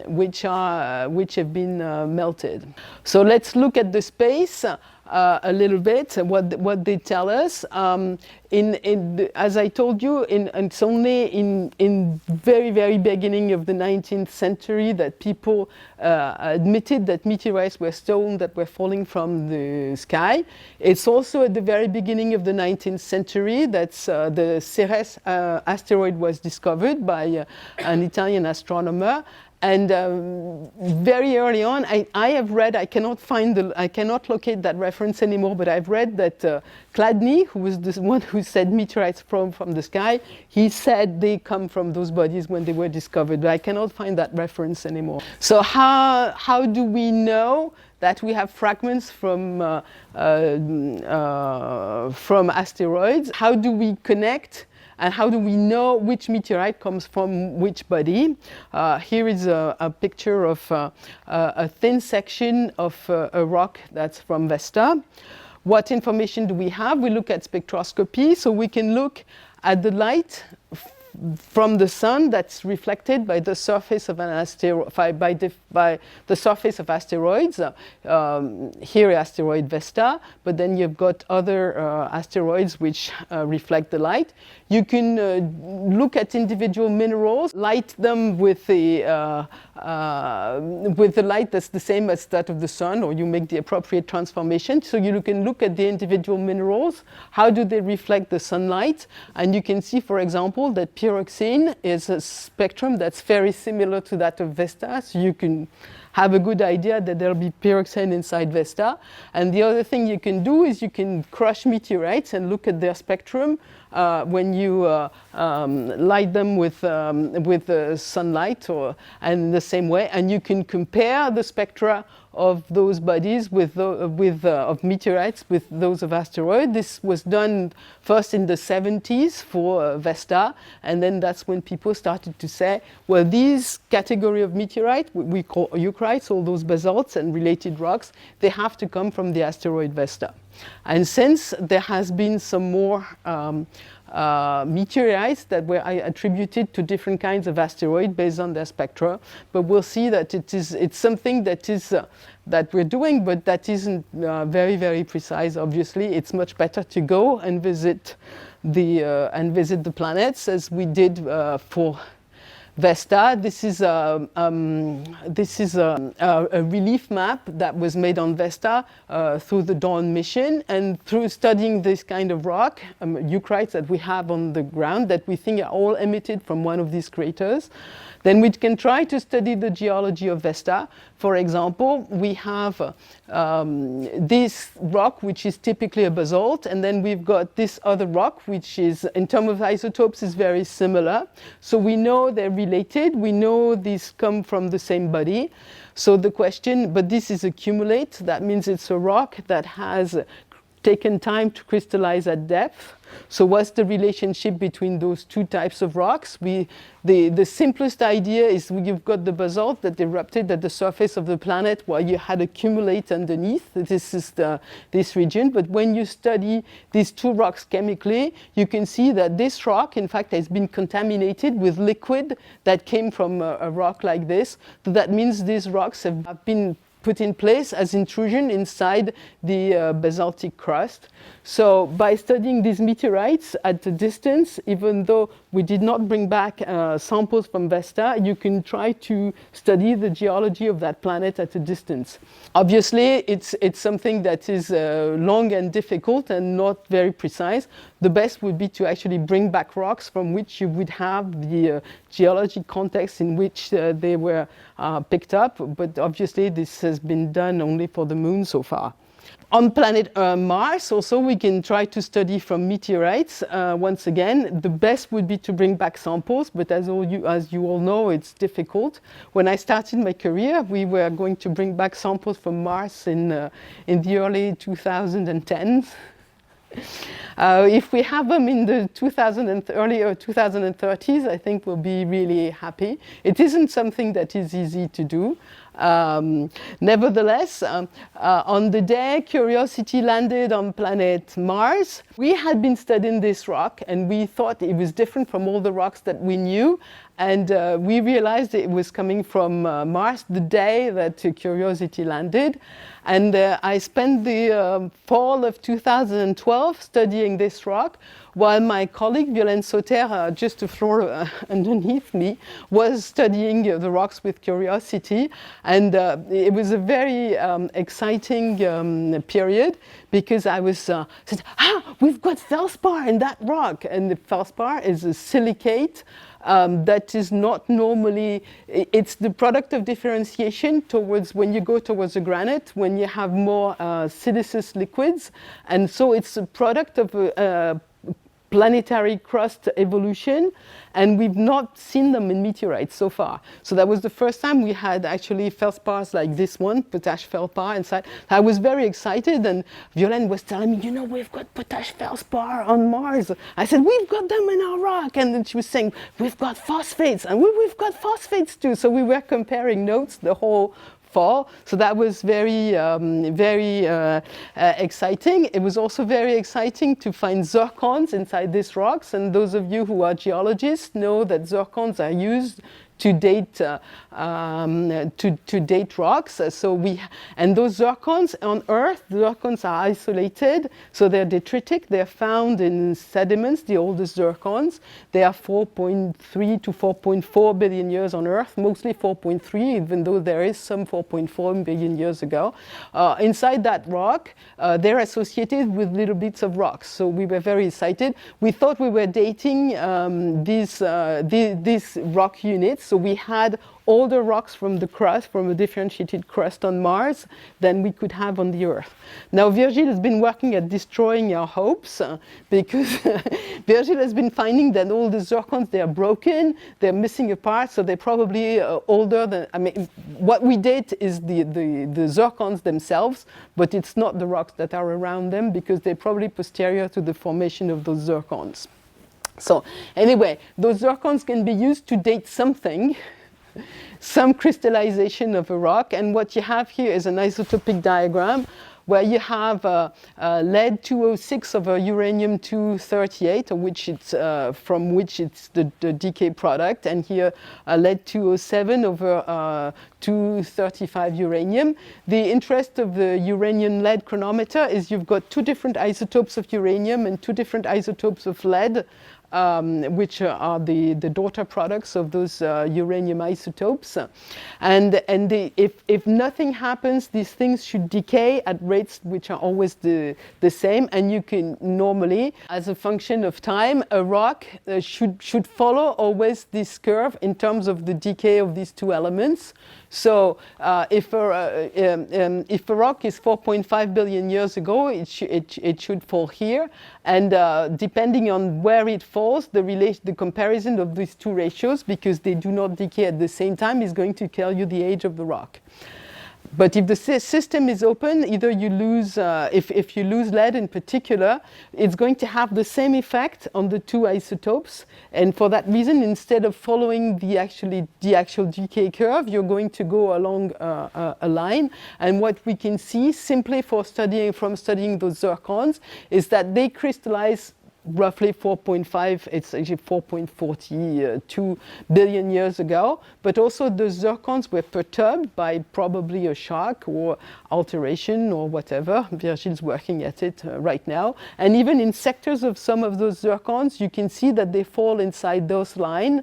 which have been melted. So let's look at the space a little bit, what they tell us. As I told you, it's only in very, very beginning of the 19th century that people admitted that meteorites were stones that were falling from the sky. It's also at the very beginning of the 19th century that the Ceres asteroid was discovered by an Italian astronomer. And very early on, I have read, I cannot locate that reference anymore, but I've read that Chladni, who was the one who said meteorites from the sky, he said they come from those bodies when they were discovered, but I cannot find that reference anymore. So how do we know that we have fragments from asteroids? How do we connect? And how do we know which meteorite comes from which body? Here is a picture of a thin section of a rock that's from Vesta. What information do we have? We look at spectroscopy, so we can look at the light from the sun that's reflected by the surface of an asteroid, by the surface of asteroids. Here asteroid Vesta, but then you've got other asteroids which reflect the light. You can look at individual minerals, light them with the light that's the same as that of the sun, or you make the appropriate transformation. So you can look at the individual minerals, how do they reflect the sunlight, and you can see, for example, that pyroxene is a spectrum that's very similar to that of Vesta, so you can have a good idea that there'll be pyroxene inside Vesta. And the other thing you can do is you can crush meteorites and look at their spectrum when you light them with sunlight, and the same way, and you can compare the spectra of those bodies of meteorites with those of asteroids. This was done first in the 70s for Vesta, and then that's when people started to say, well, these category of meteorite, we call eucrites, all those basalts and related rocks, they have to come from the asteroid Vesta. And since there has been some more meteorites that were attributed to different kinds of asteroids based on their spectra, but we'll see that it's something that is that we're doing, but that isn't very, very precise. Obviously, it's much better to go and visit the planets, as we did for Vesta. This is a relief map that was made on Vesta through the Dawn mission, and through studying this kind of rock, eucrites that we have on the ground that we think are all emitted from one of these craters. Then we can try to study the geology of Vesta. For example, we have this rock, which is typically a basalt, and then we've got this other rock, which is, in terms of isotopes, is very similar. So we know they're related. We know these come from the same body. So the question, but this is accumulate. That means it's a rock that has taken time to crystallize at depth. So what's the relationship between those two types of rocks? The simplest idea is you've got the basalt that erupted at the surface of the planet while you had accumulate underneath. This is this region. But when you study these two rocks chemically, you can see that this rock, in fact, has been contaminated with liquid that came from a rock like this. So that means these rocks have been put in place as intrusion inside the basaltic crust. So by studying these meteorites at a distance, even though we did not bring back samples from Vesta, you can try to study the geology of that planet at a distance. Obviously, it's something that is long and difficult and not very precise. The best would be to actually bring back rocks from which you would have the geologic context in which they were picked up, but obviously this has been done only for the Moon so far. On planet Mars, also, we can try to study from meteorites. Once again, the best would be to bring back samples, but as you all know, it's difficult. When I started my career, we were going to bring back samples from Mars in the early 2010s. If we have them in the early 2030s, I think we'll be really happy. It isn't something that is easy to do. Nevertheless, on the day Curiosity landed on planet Mars, we had been studying this rock, and we thought it was different from all the rocks that we knew. And we realized it was coming from Mars the day that Curiosity landed. And I spent the fall of 2012 studying this rock, while my colleague Violaine Sauter, just a floor underneath me, was studying the rocks with Curiosity. And it was a very exciting period, because I was said, we've got feldspar in that rock. And the feldspar is a silicate that is not normally, it's the product of differentiation towards when you go towards the granite, when you have more siliceous liquids. And so it's a product of planetary crust evolution, and we've not seen them in meteorites so far. So that was the first time we had actually feldspars like this one, potash feldspar inside. I was very excited, and Violaine was telling me, you know, we've got potash feldspar on Mars. I said, we've got them in our rock. And then she was saying, we've got phosphates, and we've got phosphates too. So we were comparing notes the whole fall. So that was very exciting. It was also very exciting to find zircons inside these rocks. And those of you who are geologists know that zircons are used to date rocks. And those zircons on Earth, the zircons are isolated, so they're detritic. They're found in sediments, the oldest zircons. They are 4.3 to 4.4 billion years on Earth, mostly 4.3, even though there is some 4.4 billion years ago. Inside that rock, they're associated with little bits of rocks. So we were very excited. We thought we were dating these rock units. So we had older rocks from the crust, from a differentiated crust on Mars, than we could have on the Earth. Now, Virgile has been working at destroying our hopes because Virgile has been finding that all the zircons, they are broken, they're missing a part, so they're probably older than, I mean, what we date is the zircons themselves, but it's not the rocks that are around them because they're probably posterior to the formation of those zircons. So anyway, those zircons can be used to date something, some crystallization of a rock. And what you have here is an isotopic diagram where you have lead-206 over uranium-238, from which it's the decay product, and here lead-207 over 235 uranium. The interest of the uranium-lead chronometer is you've got two different isotopes of uranium and two different isotopes of lead, which are the daughter products of those uranium isotopes. And if nothing happens, these things should decay at rates which are always the same. And you can normally, as a function of time, a rock should follow always this curve in terms of the decay of these two elements. So if a rock is 4.5 billion years ago, it should fall here. And depending on where it falls, the comparison of these two ratios, because they do not decay at the same time, is going to tell you the age of the rock. But if the system is open, either you lose, if you lose lead in particular, it's going to have the same effect on the two isotopes. And for that reason, instead of following the actual decay curve, you're going to go along a line. And what we can see simply from studying those zircons is that they crystallize roughly 4.5, it's actually 4.42 billion years ago, but also the zircons were perturbed by probably a shock or alteration or whatever. Virgile's working at it right now. And even in sectors of some of those zircons, you can see that they fall inside those lines.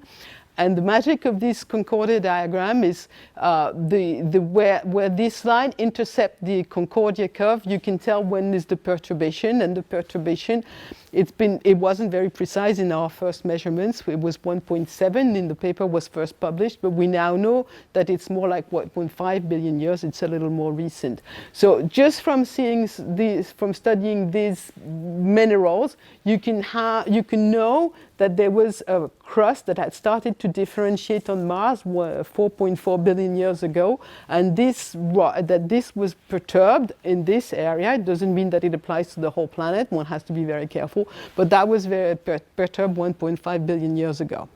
And the magic of this Concordia diagram is where this line intercepts the Concordia curve, you can tell when is the perturbation, and the perturbation, it wasn't very precise in our first measurements. It was 1.7 in the paper was first published, but we now know that it's more like 1.5 billion years. It's a little more recent. So just from seeing these, from studying these minerals, you can know that there was a crust that had started to differentiate on Mars 4.4 billion years ago, and this was perturbed in this area. It doesn't mean that it applies to the whole planet. One has to be very careful, but that was very perturbed 1.5 billion years ago.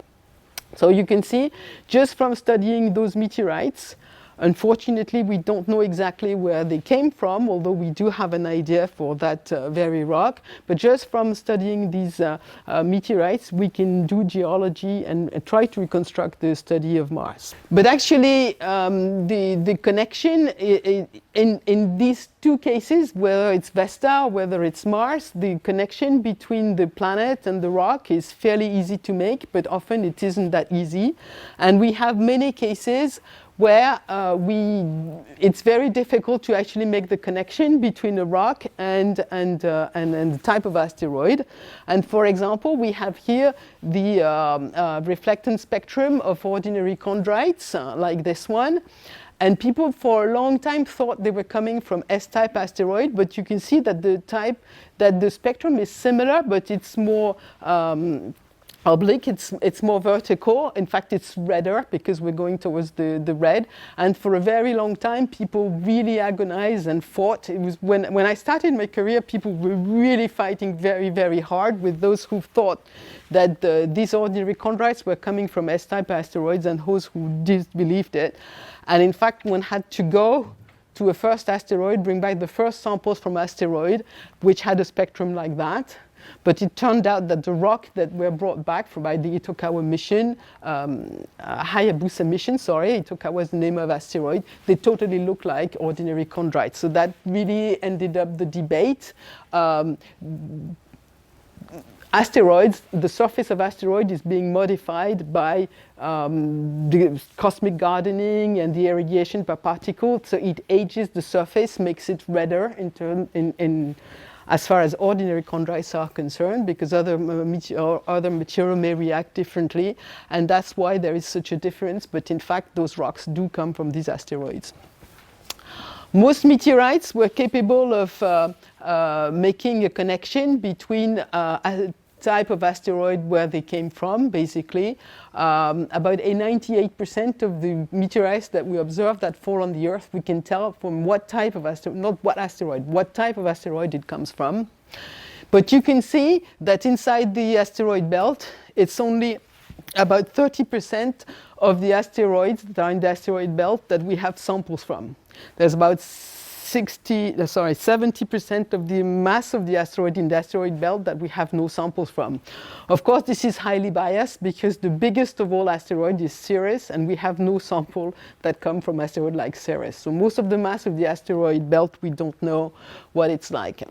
So you can see, just from studying those meteorites, unfortunately, we don't know exactly where they came from, although we do have an idea for that very rock. But just from studying these meteorites, we can do geology and try to reconstruct the study of Mars. But actually, the connection in these two cases, whether it's Vesta or whether it's Mars, the connection between the planet and the rock is fairly easy to make, but often it isn't that easy. And we have many cases where it's very difficult to actually make the connection between a rock and the type of asteroid. And for example, we have here the reflectance spectrum of ordinary chondrites, like this one. And people for a long time thought they were coming from S-type asteroid, but you can see that the spectrum is similar, but it's more oblique, it's more vertical. In fact, it's redder because we're going towards the red. And for a very long time, people really agonized and fought. It was when I started my career, people were really fighting very, very hard with those who thought that these ordinary chondrites were coming from S-type asteroids and those who disbelieved it. And in fact, one had to go to a first asteroid, bring back the first samples from asteroid, which had a spectrum like that. But it turned out that the rock that were brought back by the Itokawa mission, Hayabusa mission, Itokawa was the name of asteroid, they totally look like ordinary chondrites. So that really ended up the debate. Asteroids, the surface of asteroid is being modified by the cosmic gardening and the irradiation by particles, so it ages the surface, makes it redder as far as ordinary chondrites are concerned, because other material may react differently, and that's why there is such a difference, but in fact those rocks do come from these asteroids. Most meteorites were capable of making a connection between a type of asteroid where they came from, basically. About 98% of the meteorites that we observe that fall on the Earth, we can tell from what type of asteroid, not what asteroid, what type of asteroid it comes from. But you can see that inside the asteroid belt, it's only about 30% of the asteroids that are in the asteroid belt that we have samples from. There's about 70% of the mass of the asteroid in the asteroid belt that we have no samples from. Of course, this is highly biased because the biggest of all asteroids is Ceres, and we have no sample that come from asteroid like Ceres. So most of the mass of the asteroid belt, we don't know what it's like.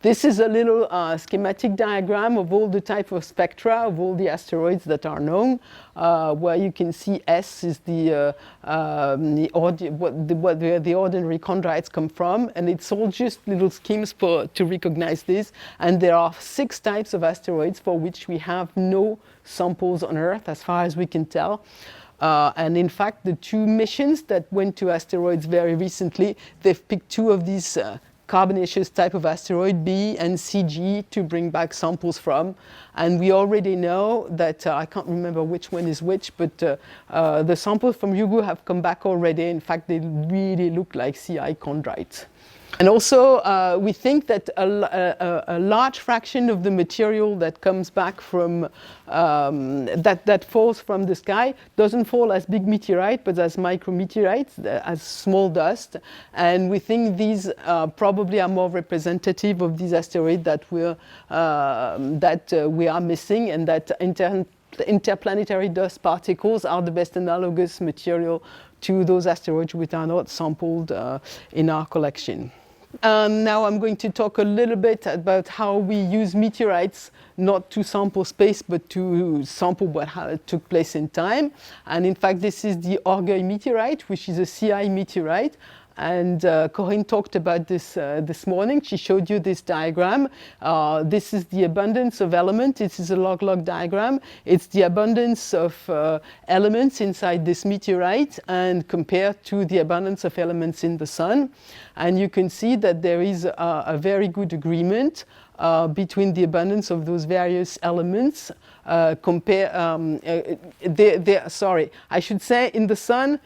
This is a little schematic diagram of all the type of spectra of all the asteroids that are known, where you can see S is where the ordinary chondrites come from, and it's all just little schemes to recognize this. And there are 6 types of asteroids for which we have no samples on Earth, as far as we can tell. And in fact, the 2 missions that went to asteroids very recently, they've picked 2 of these carbonaceous type of asteroid, B and CG, to bring back samples from. And we already know that, I can't remember which one is which, but the samples from Ryugu have come back already. In fact, they really look like CI chondrites. And also, we think that a large fraction of the material that comes back from, that falls from the sky doesn't fall as big meteorite, but as micrometeorites, as small dust. And we think these probably are more representative of these asteroids that we are missing, and that interplanetary dust particles are the best analogous material to those asteroids which are not sampled in our collection. Now I'm going to talk a little bit about how we use meteorites not to sample space, but to sample what took place in time. And in fact, this is the Orgueil meteorite, which is a CI meteorite. And Corinne talked about this this morning. She showed you this diagram. This is the abundance of elements. This is a log-log diagram. It's the abundance of elements inside this meteorite and compared to the abundance of elements in the sun. And you can see that there is a very good agreement between the abundance of those various elements. Sorry, I should say in the sun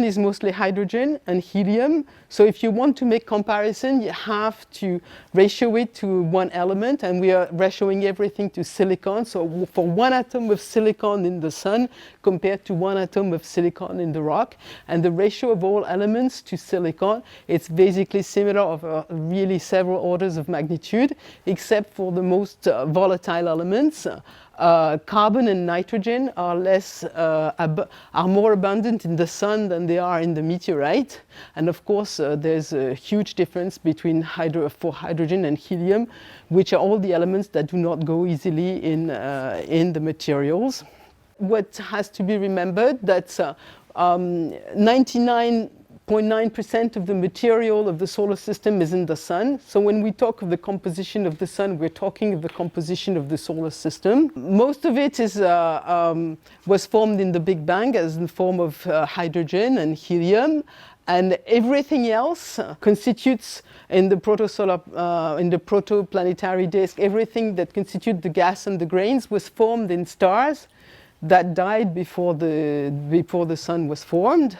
is mostly hydrogen and helium. So if you want to make comparison, you have to ratio it to one element, and we are ratioing everything to silicon. So for one atom of silicon in the sun compared to one atom of silicon in the rock, and the ratio of all elements to silicon, it's basically similar over really several orders of magnitude, except for the most volatile elements. Carbon and nitrogen are more abundant in the sun than they are in the meteorite, and of course there's a huge difference between for hydrogen and helium, which are all the elements that do not go easily in the materials. What has to be remembered that 99.9% of the material of the solar system is in the sun. So when we talk of the composition of the sun, we're talking of the composition of the solar system. Most of it was formed in the Big Bang as in the form of hydrogen and helium. And everything else constitutes in the protoplanetary disk, everything that constitutes the gas and the grains was formed in stars that died before the sun was formed.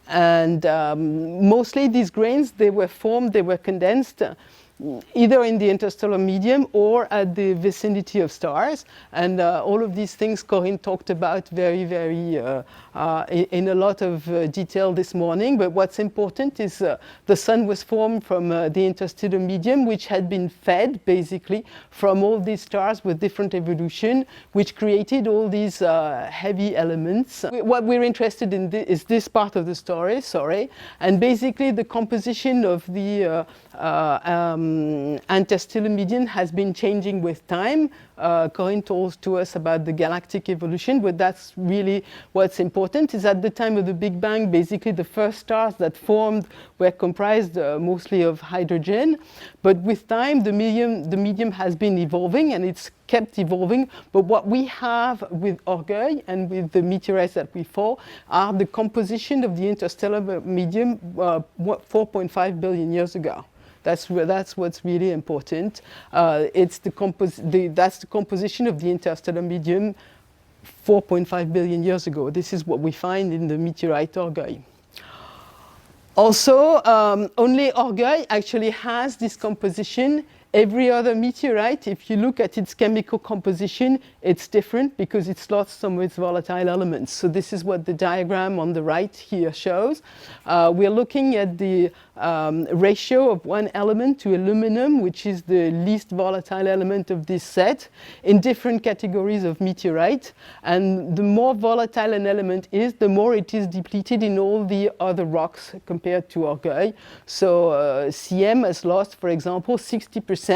And mostly these grains, they were condensed either in the interstellar medium or at the vicinity of stars. And all of these things Corinne talked about very, very in a lot of detail this morning. But what's important is the sun was formed from the interstellar medium, which had been fed basically from all these stars with different evolution, which created all these heavy elements. What we're interested in is this part of the story, and basically the composition of the interstellar medium has been changing with time. Corinne told to us about the galactic evolution, but that's really what's important, is at the time of the Big Bang, basically the first stars that formed were comprised mostly of hydrogen. But with time, the medium has been evolving, and it's kept evolving. But what we have with Orgueil and with the meteorites that we fall are the composition of the interstellar medium 4.5 billion years ago. That's what's really important. That's the composition of the interstellar medium 4.5 billion years ago. This is what we find in the meteorite Orgueil. Also, only Orgueil actually has this composition. Every other meteorite, if you look at its chemical composition, it's different because it's lost some of its volatile elements. So this is what the diagram on the right here shows. We're looking at the ratio of one element to aluminum, which is the least volatile element of this set, in different categories of meteorite. And the more volatile an element is, the more it is depleted in all the other rocks compared to Orgueil. So CM has lost, for example, 60%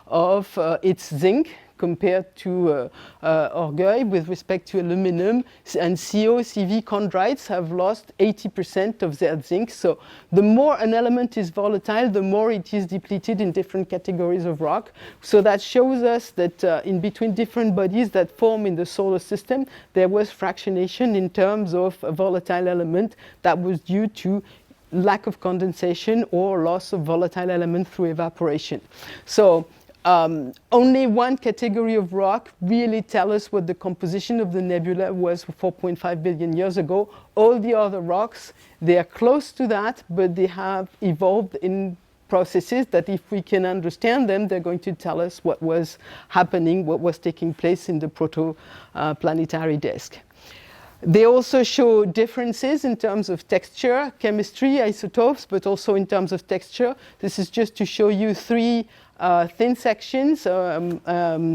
of its zinc compared to Orgueil with respect to aluminum, and CO, CV chondrites have lost 80% of their zinc. So the more an element is volatile, the more it is depleted in different categories of rock. So that shows us that in between different bodies that form in the solar system, there was fractionation in terms of a volatile element that was due to lack of condensation or loss of volatile element through evaporation. So only one category of rock really tell us what the composition of the nebula was 4.5 billion years ago. All the other rocks, they are close to that, but they have evolved in processes that if we can understand them, they're going to tell us what was happening, what was taking place in the protoplanetary disk. They also show differences in terms of texture, chemistry, isotopes, but also in terms of texture. This is just to show you three thin sections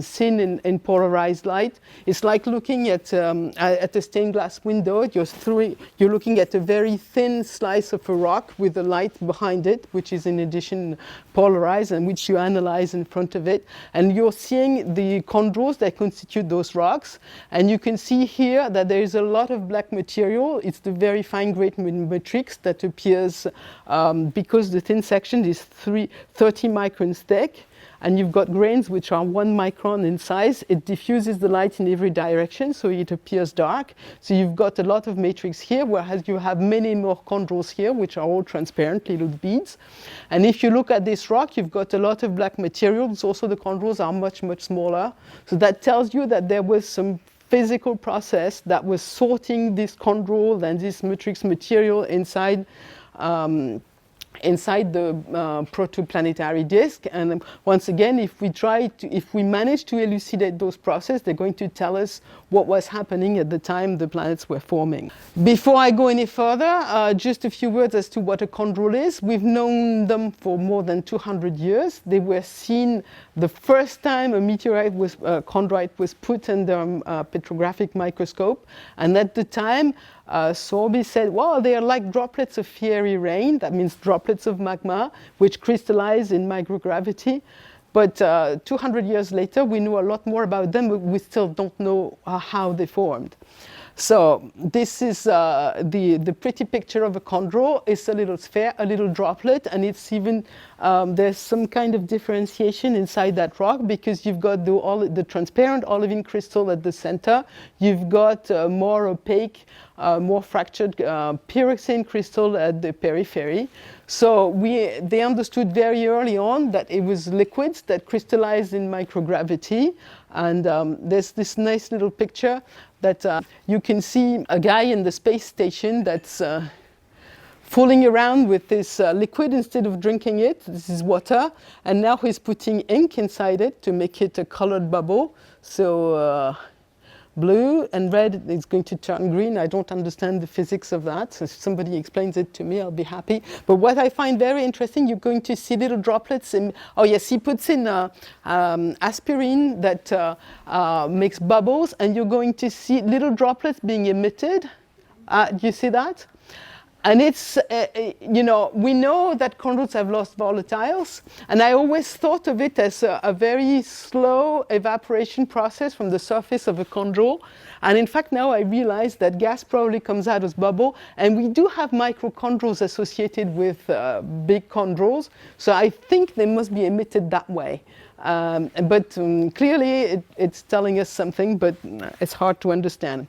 seen in polarized light. It's like looking at a stained glass window. You're looking at a very thin slice of a rock with the light behind it, which is in addition polarized, and which you analyze in front of it. And you're seeing the chondrules that constitute those rocks. And you can see here that there is a lot of black material. It's the very fine-grained matrix that appears because the thin section is 30 microns thick. And you've got grains which are 1 micron in size. It diffuses the light in every direction, so it appears dark. So you've got a lot of matrix here, whereas you have many more chondrules here, which are all transparent little beads. And if you look at this rock, you've got a lot of black materials. Also, the chondrules are much, much smaller. So that tells you that there was some physical process that was sorting this chondrule and this matrix material inside the protoplanetary disk. And once again, if we manage to elucidate those processes, they're going to tell us what was happening at the time the planets were forming. Before I go any further, just a few words as to what a chondrule is. We've known them for more than 200 years. They were seen the first time a chondrite was put under a petrographic microscope. And at the time, Sorby said, well, they are like droplets of fiery rain. That means droplets of magma, which crystallize in microgravity. But 200 years later, we know a lot more about them, but we still don't know how they formed. So this is the pretty picture of a chondrule. It's a little sphere, a little droplet, and it's even, there's some kind of differentiation inside that rock because you've got the transparent olivine crystal at the center. You've got more opaque, more fractured pyroxene crystal at the periphery. So they understood very early on that it was liquids that crystallized in microgravity. And there's this nice little picture that you can see a guy in the space station that's fooling around with this liquid instead of drinking it. This is water. And now he's putting ink inside it to make it a colored bubble. So blue and red is going to turn green. I don't understand the physics of that. So if somebody explains it to me, I'll be happy. But what I find very interesting, you're going to see little droplets. Oh yes, he puts in aspirin that makes bubbles, and you're going to see little droplets being emitted. Do you see that? And it's, we know that chondrules have lost volatiles, and I always thought of it as a very slow evaporation process from the surface of a chondrule. And in fact, now I realize that gas probably comes out as bubble, and we do have microchondrules associated with big chondrules, so I think they must be emitted that way. But clearly, it's telling us something, but it's hard to understand.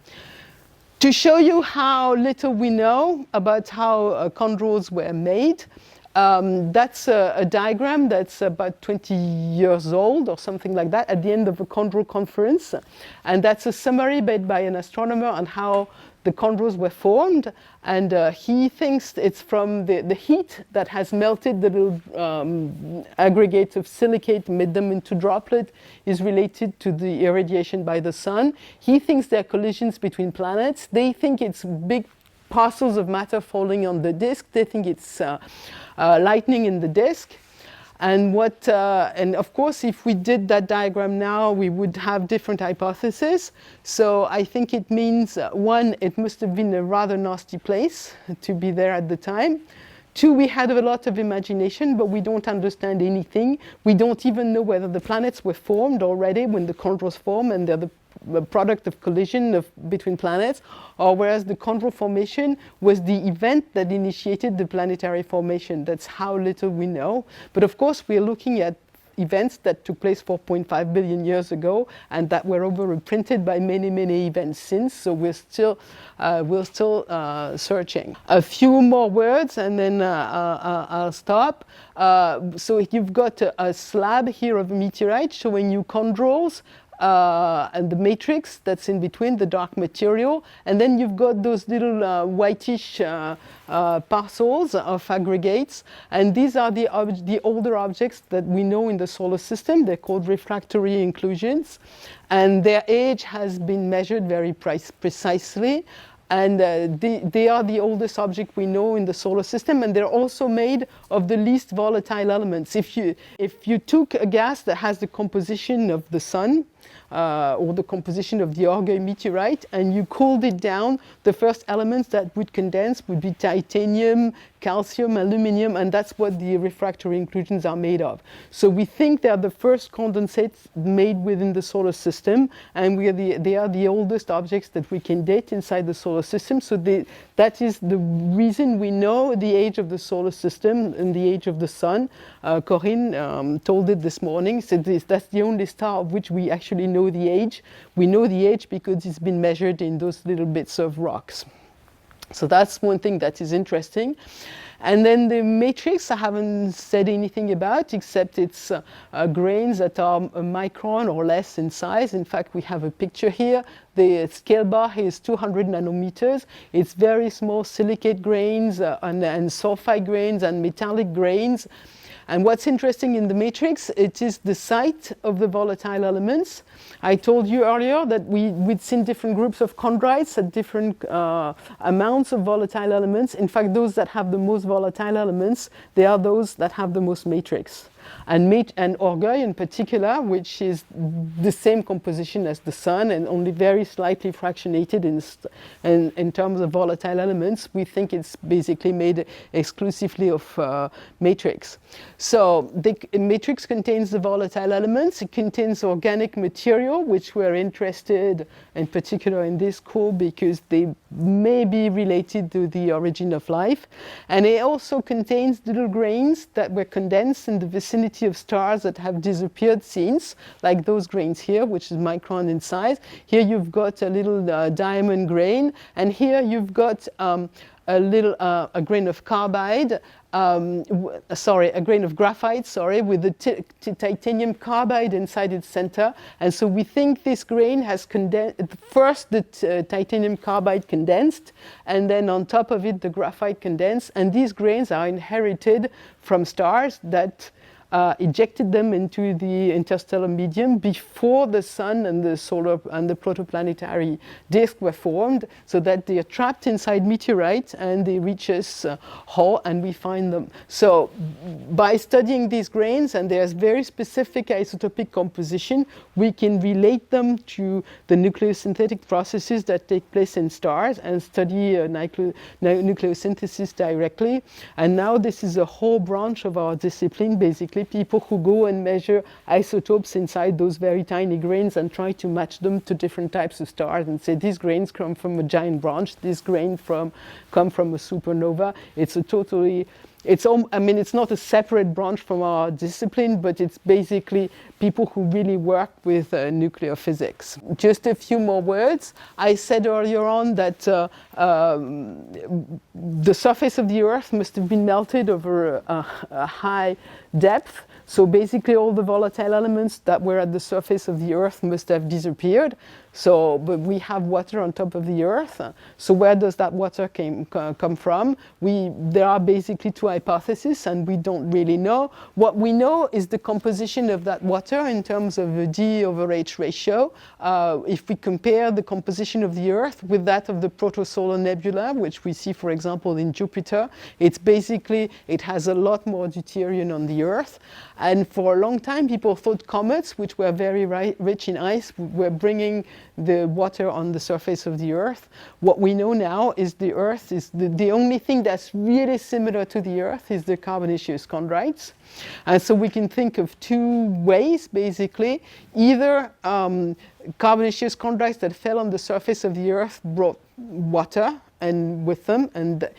To show you how little we know about how chondrules were made, that's a diagram that's about 20 years old or something like that at the end of a chondrule conference. And that's a summary made by an astronomer on how the chondrules were formed. And he thinks it's from the heat that has melted the little aggregates of silicate, made them into droplet, is related to the irradiation by the sun. He thinks they're collisions between planets. They think it's big parcels of matter falling on the disk. They think it's lightning in the disk. And and of course, if we did that diagram now, we would have different hypotheses. So I think it means, one, it must have been a rather nasty place to be there at the time. Two, we had a lot of imagination, but we don't understand anything. We don't even know whether the planets were formed already when the chondrules form, and they're the product of collision between planets, or whereas the chondrule formation was the event that initiated the planetary formation. That's how little we know. But of course, we're looking at events that took place 4.5 billion years ago, and that were overprinted by many, many events since. So we're still searching. A few more words, and then I'll stop. So you've got a slab here of a meteorite showing you chondrules. And the matrix that's in between, the dark material, and then you've got those little whitish parcels of aggregates, and these are the older objects that we know in the solar system. They're called refractory inclusions, and their age has been measured very precisely. And they are the oldest object we know in the solar system, and they're also made of the least volatile elements. If you took a gas that has the composition of the sun, or the composition of the Orgueil meteorite, and you cooled it down, the first elements that would condense would be titanium, calcium, aluminum, and that's what the refractory inclusions are made of. So we think they're the first condensates made within the solar system, and they are the oldest objects that we can date inside the solar system. So that is the reason we know the age of the solar system and the age of the sun. Corinne told it this morning, said that's the only star of which we actually know the age. We know the age because it's been measured in those little bits of rocks. So that's one thing that is interesting. And then the matrix, I haven't said anything about, except it's grains that are a micron or less in size. In fact, we have a picture here. The scale bar here is 200 nanometers. It's very small silicate grains and sulfide grains and metallic grains. And what's interesting in the matrix, it is the site of the volatile elements. I told you earlier that we'd seen different groups of chondrites at different amounts of volatile elements. In fact, those that have the most volatile elements, they are those that have the most matrix. and Orgueil in particular, which is the same composition as the Sun and only very slightly fractionated in terms of volatile elements. We think it's basically made exclusively of matrix. So the matrix contains the volatile elements. It contains organic material, which we're interested in particular in this core because they may be related to the origin of life. And it also contains little grains that were condensed in the vicinity of stars that have disappeared since, like those grains here, which is micron in size. Here you've got a little diamond grain, and here you've got a grain of carbide, a grain of graphite, with the titanium carbide inside its center. And so we think this grain has first the titanium carbide condensed, and then on top of it the graphite condensed. And these grains are inherited from stars that ejected them into the interstellar medium before the Sun and the solar and the protoplanetary disk were formed, so that they are trapped inside meteorites and they reach us whole, and we find them. So by studying these grains, and there's very specific isotopic composition, we can relate them to the nucleosynthetic processes that take place in stars and study nucleosynthesis directly. And now this is a whole branch of our discipline, basically people who go and measure isotopes inside those very tiny grains and try to match them to different types of stars and say these grains come from a giant branch, these grains come from a supernova. It's not a separate branch from our discipline, but it's basically people who really work with nuclear physics. Just a few more words. I said earlier on that the surface of the Earth must have been melted over a high depth. So basically all the volatile elements that were at the surface of the Earth must have disappeared. But we have water on top of the Earth. So where does that water come from? There are basically two hypotheses, and we don't really know. What we know is the composition of that water in terms of a D/H ratio. If we compare the composition of the Earth with that of the protosolar nebula, which we see, for example, in Jupiter, it has a lot more deuterium on the Earth. And for a long time, people thought comets, which were very rich in ice, were bringing the water on the surface of the Earth. What we know now is the Earth is the only thing that's really similar to the Earth is the carbonaceous chondrites. And so we can think of two ways, basically. Either carbonaceous chondrites that fell on the surface of the Earth brought water and with them, and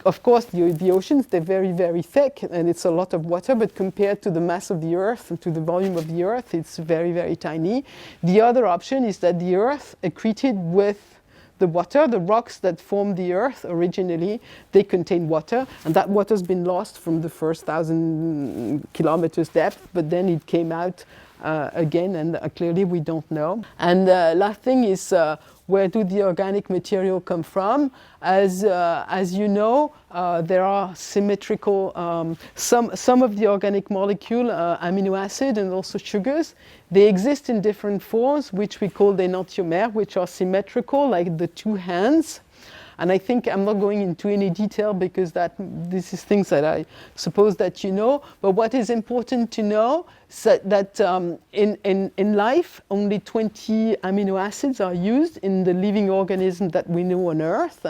of course the oceans, they're very, very thick and it's a lot of water, but compared to the mass of the Earth and to the volume of the Earth, it's very, very tiny. The other option is that the Earth accreted with the water. The rocks that formed the Earth originally, they contain water, and that water's been lost from the first 1,000 kilometers depth, but then it came out again, and clearly we don't know. And last thing is, where do the organic material come from? As you know, there are symmetrical, some of the organic molecule, amino acid and also sugars, they exist in different forms, which we call the enantiomere, which are symmetrical, like the two hands. And I think I'm not going into any detail because this is things that I suppose that you know. But what is important to know is that in life, only 20 amino acids are used in the living organism that we know on Earth.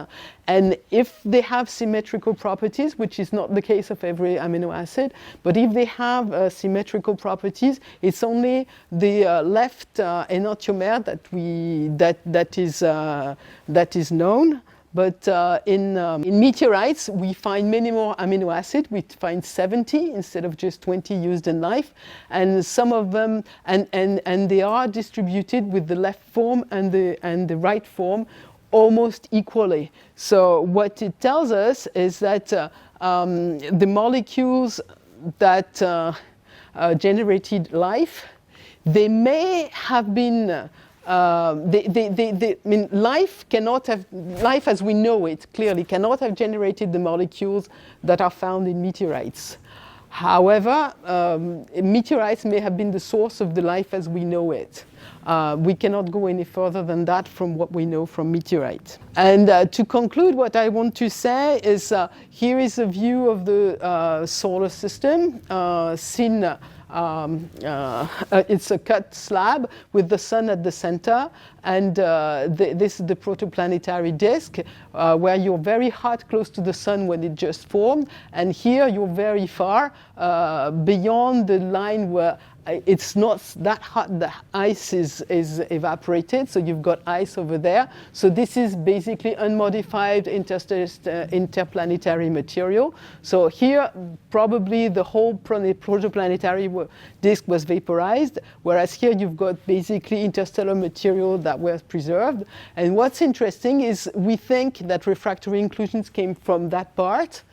And if they have symmetrical properties, which is not the case of every amino acid, but if they have symmetrical properties, it's only the left enantiomere that is known. But in meteorites, we find many more amino acids. We find 70 instead of just 20 used in life. And some of them, and they are distributed with the left form and the right form almost equally. So what it tells us is that the molecules that generated life, they may have been life as we know it clearly cannot have generated the molecules that are found in meteorites. However, meteorites may have been the source of the life as we know it. We cannot go any further than that from what we know from meteorites. And to conclude, what I want to say is here is a view of the solar system seen. It's a cut slab with the sun at the center, and this is the protoplanetary disk, where you're very hot close to the sun when it just formed, and here you're very far beyond the line where it's not that hot, the ice is evaporated, so you've got ice over there. So this is basically unmodified interplanetary material. So here, probably the whole protoplanetary disk was vaporized, whereas here you've got basically interstellar material that was preserved. And what's interesting is we think that refractory inclusions came from that part.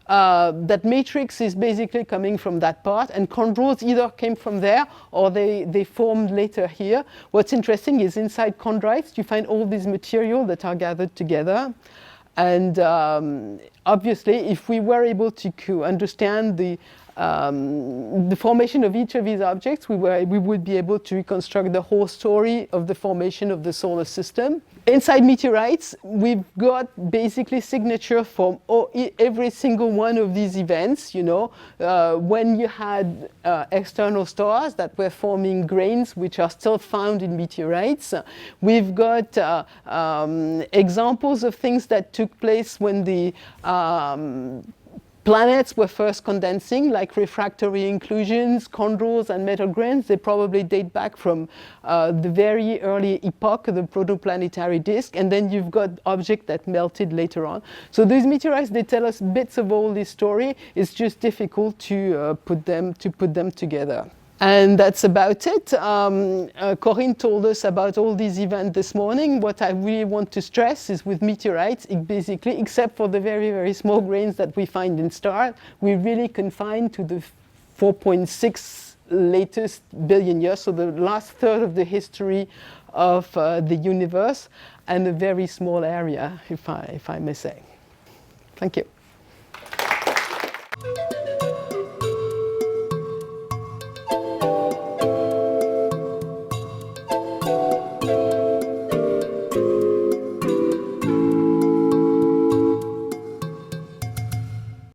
That matrix is basically coming from that part, and chondrules either came from there or they formed later here. What's interesting is inside chondrites you find all these material that are gathered together, and obviously if we were able to understand the formation of each of these objects, we would be able to reconstruct the whole story of the formation of the solar system. Inside meteorites, we've got basically signature from every single one of these events. You know, when you had external stars that were forming grains, which are still found in meteorites. We've got examples of things that took place when the planets were first condensing, like refractory inclusions, chondrules, and metal grains. They probably date back from the very early epoch of the protoplanetary disk, and then you've got objects that melted later on. So these meteorites, they tell us bits of all this story. It's just difficult to put them together. And that's about it. Corinne told us about all these events this morning. What I really want to stress is with meteorites, it basically, except for the very, very small grains that we find in stars, we're really confined to the 4.6 latest billion years, so the last third of the history of the universe, and a very small area, if I may say. Thank you.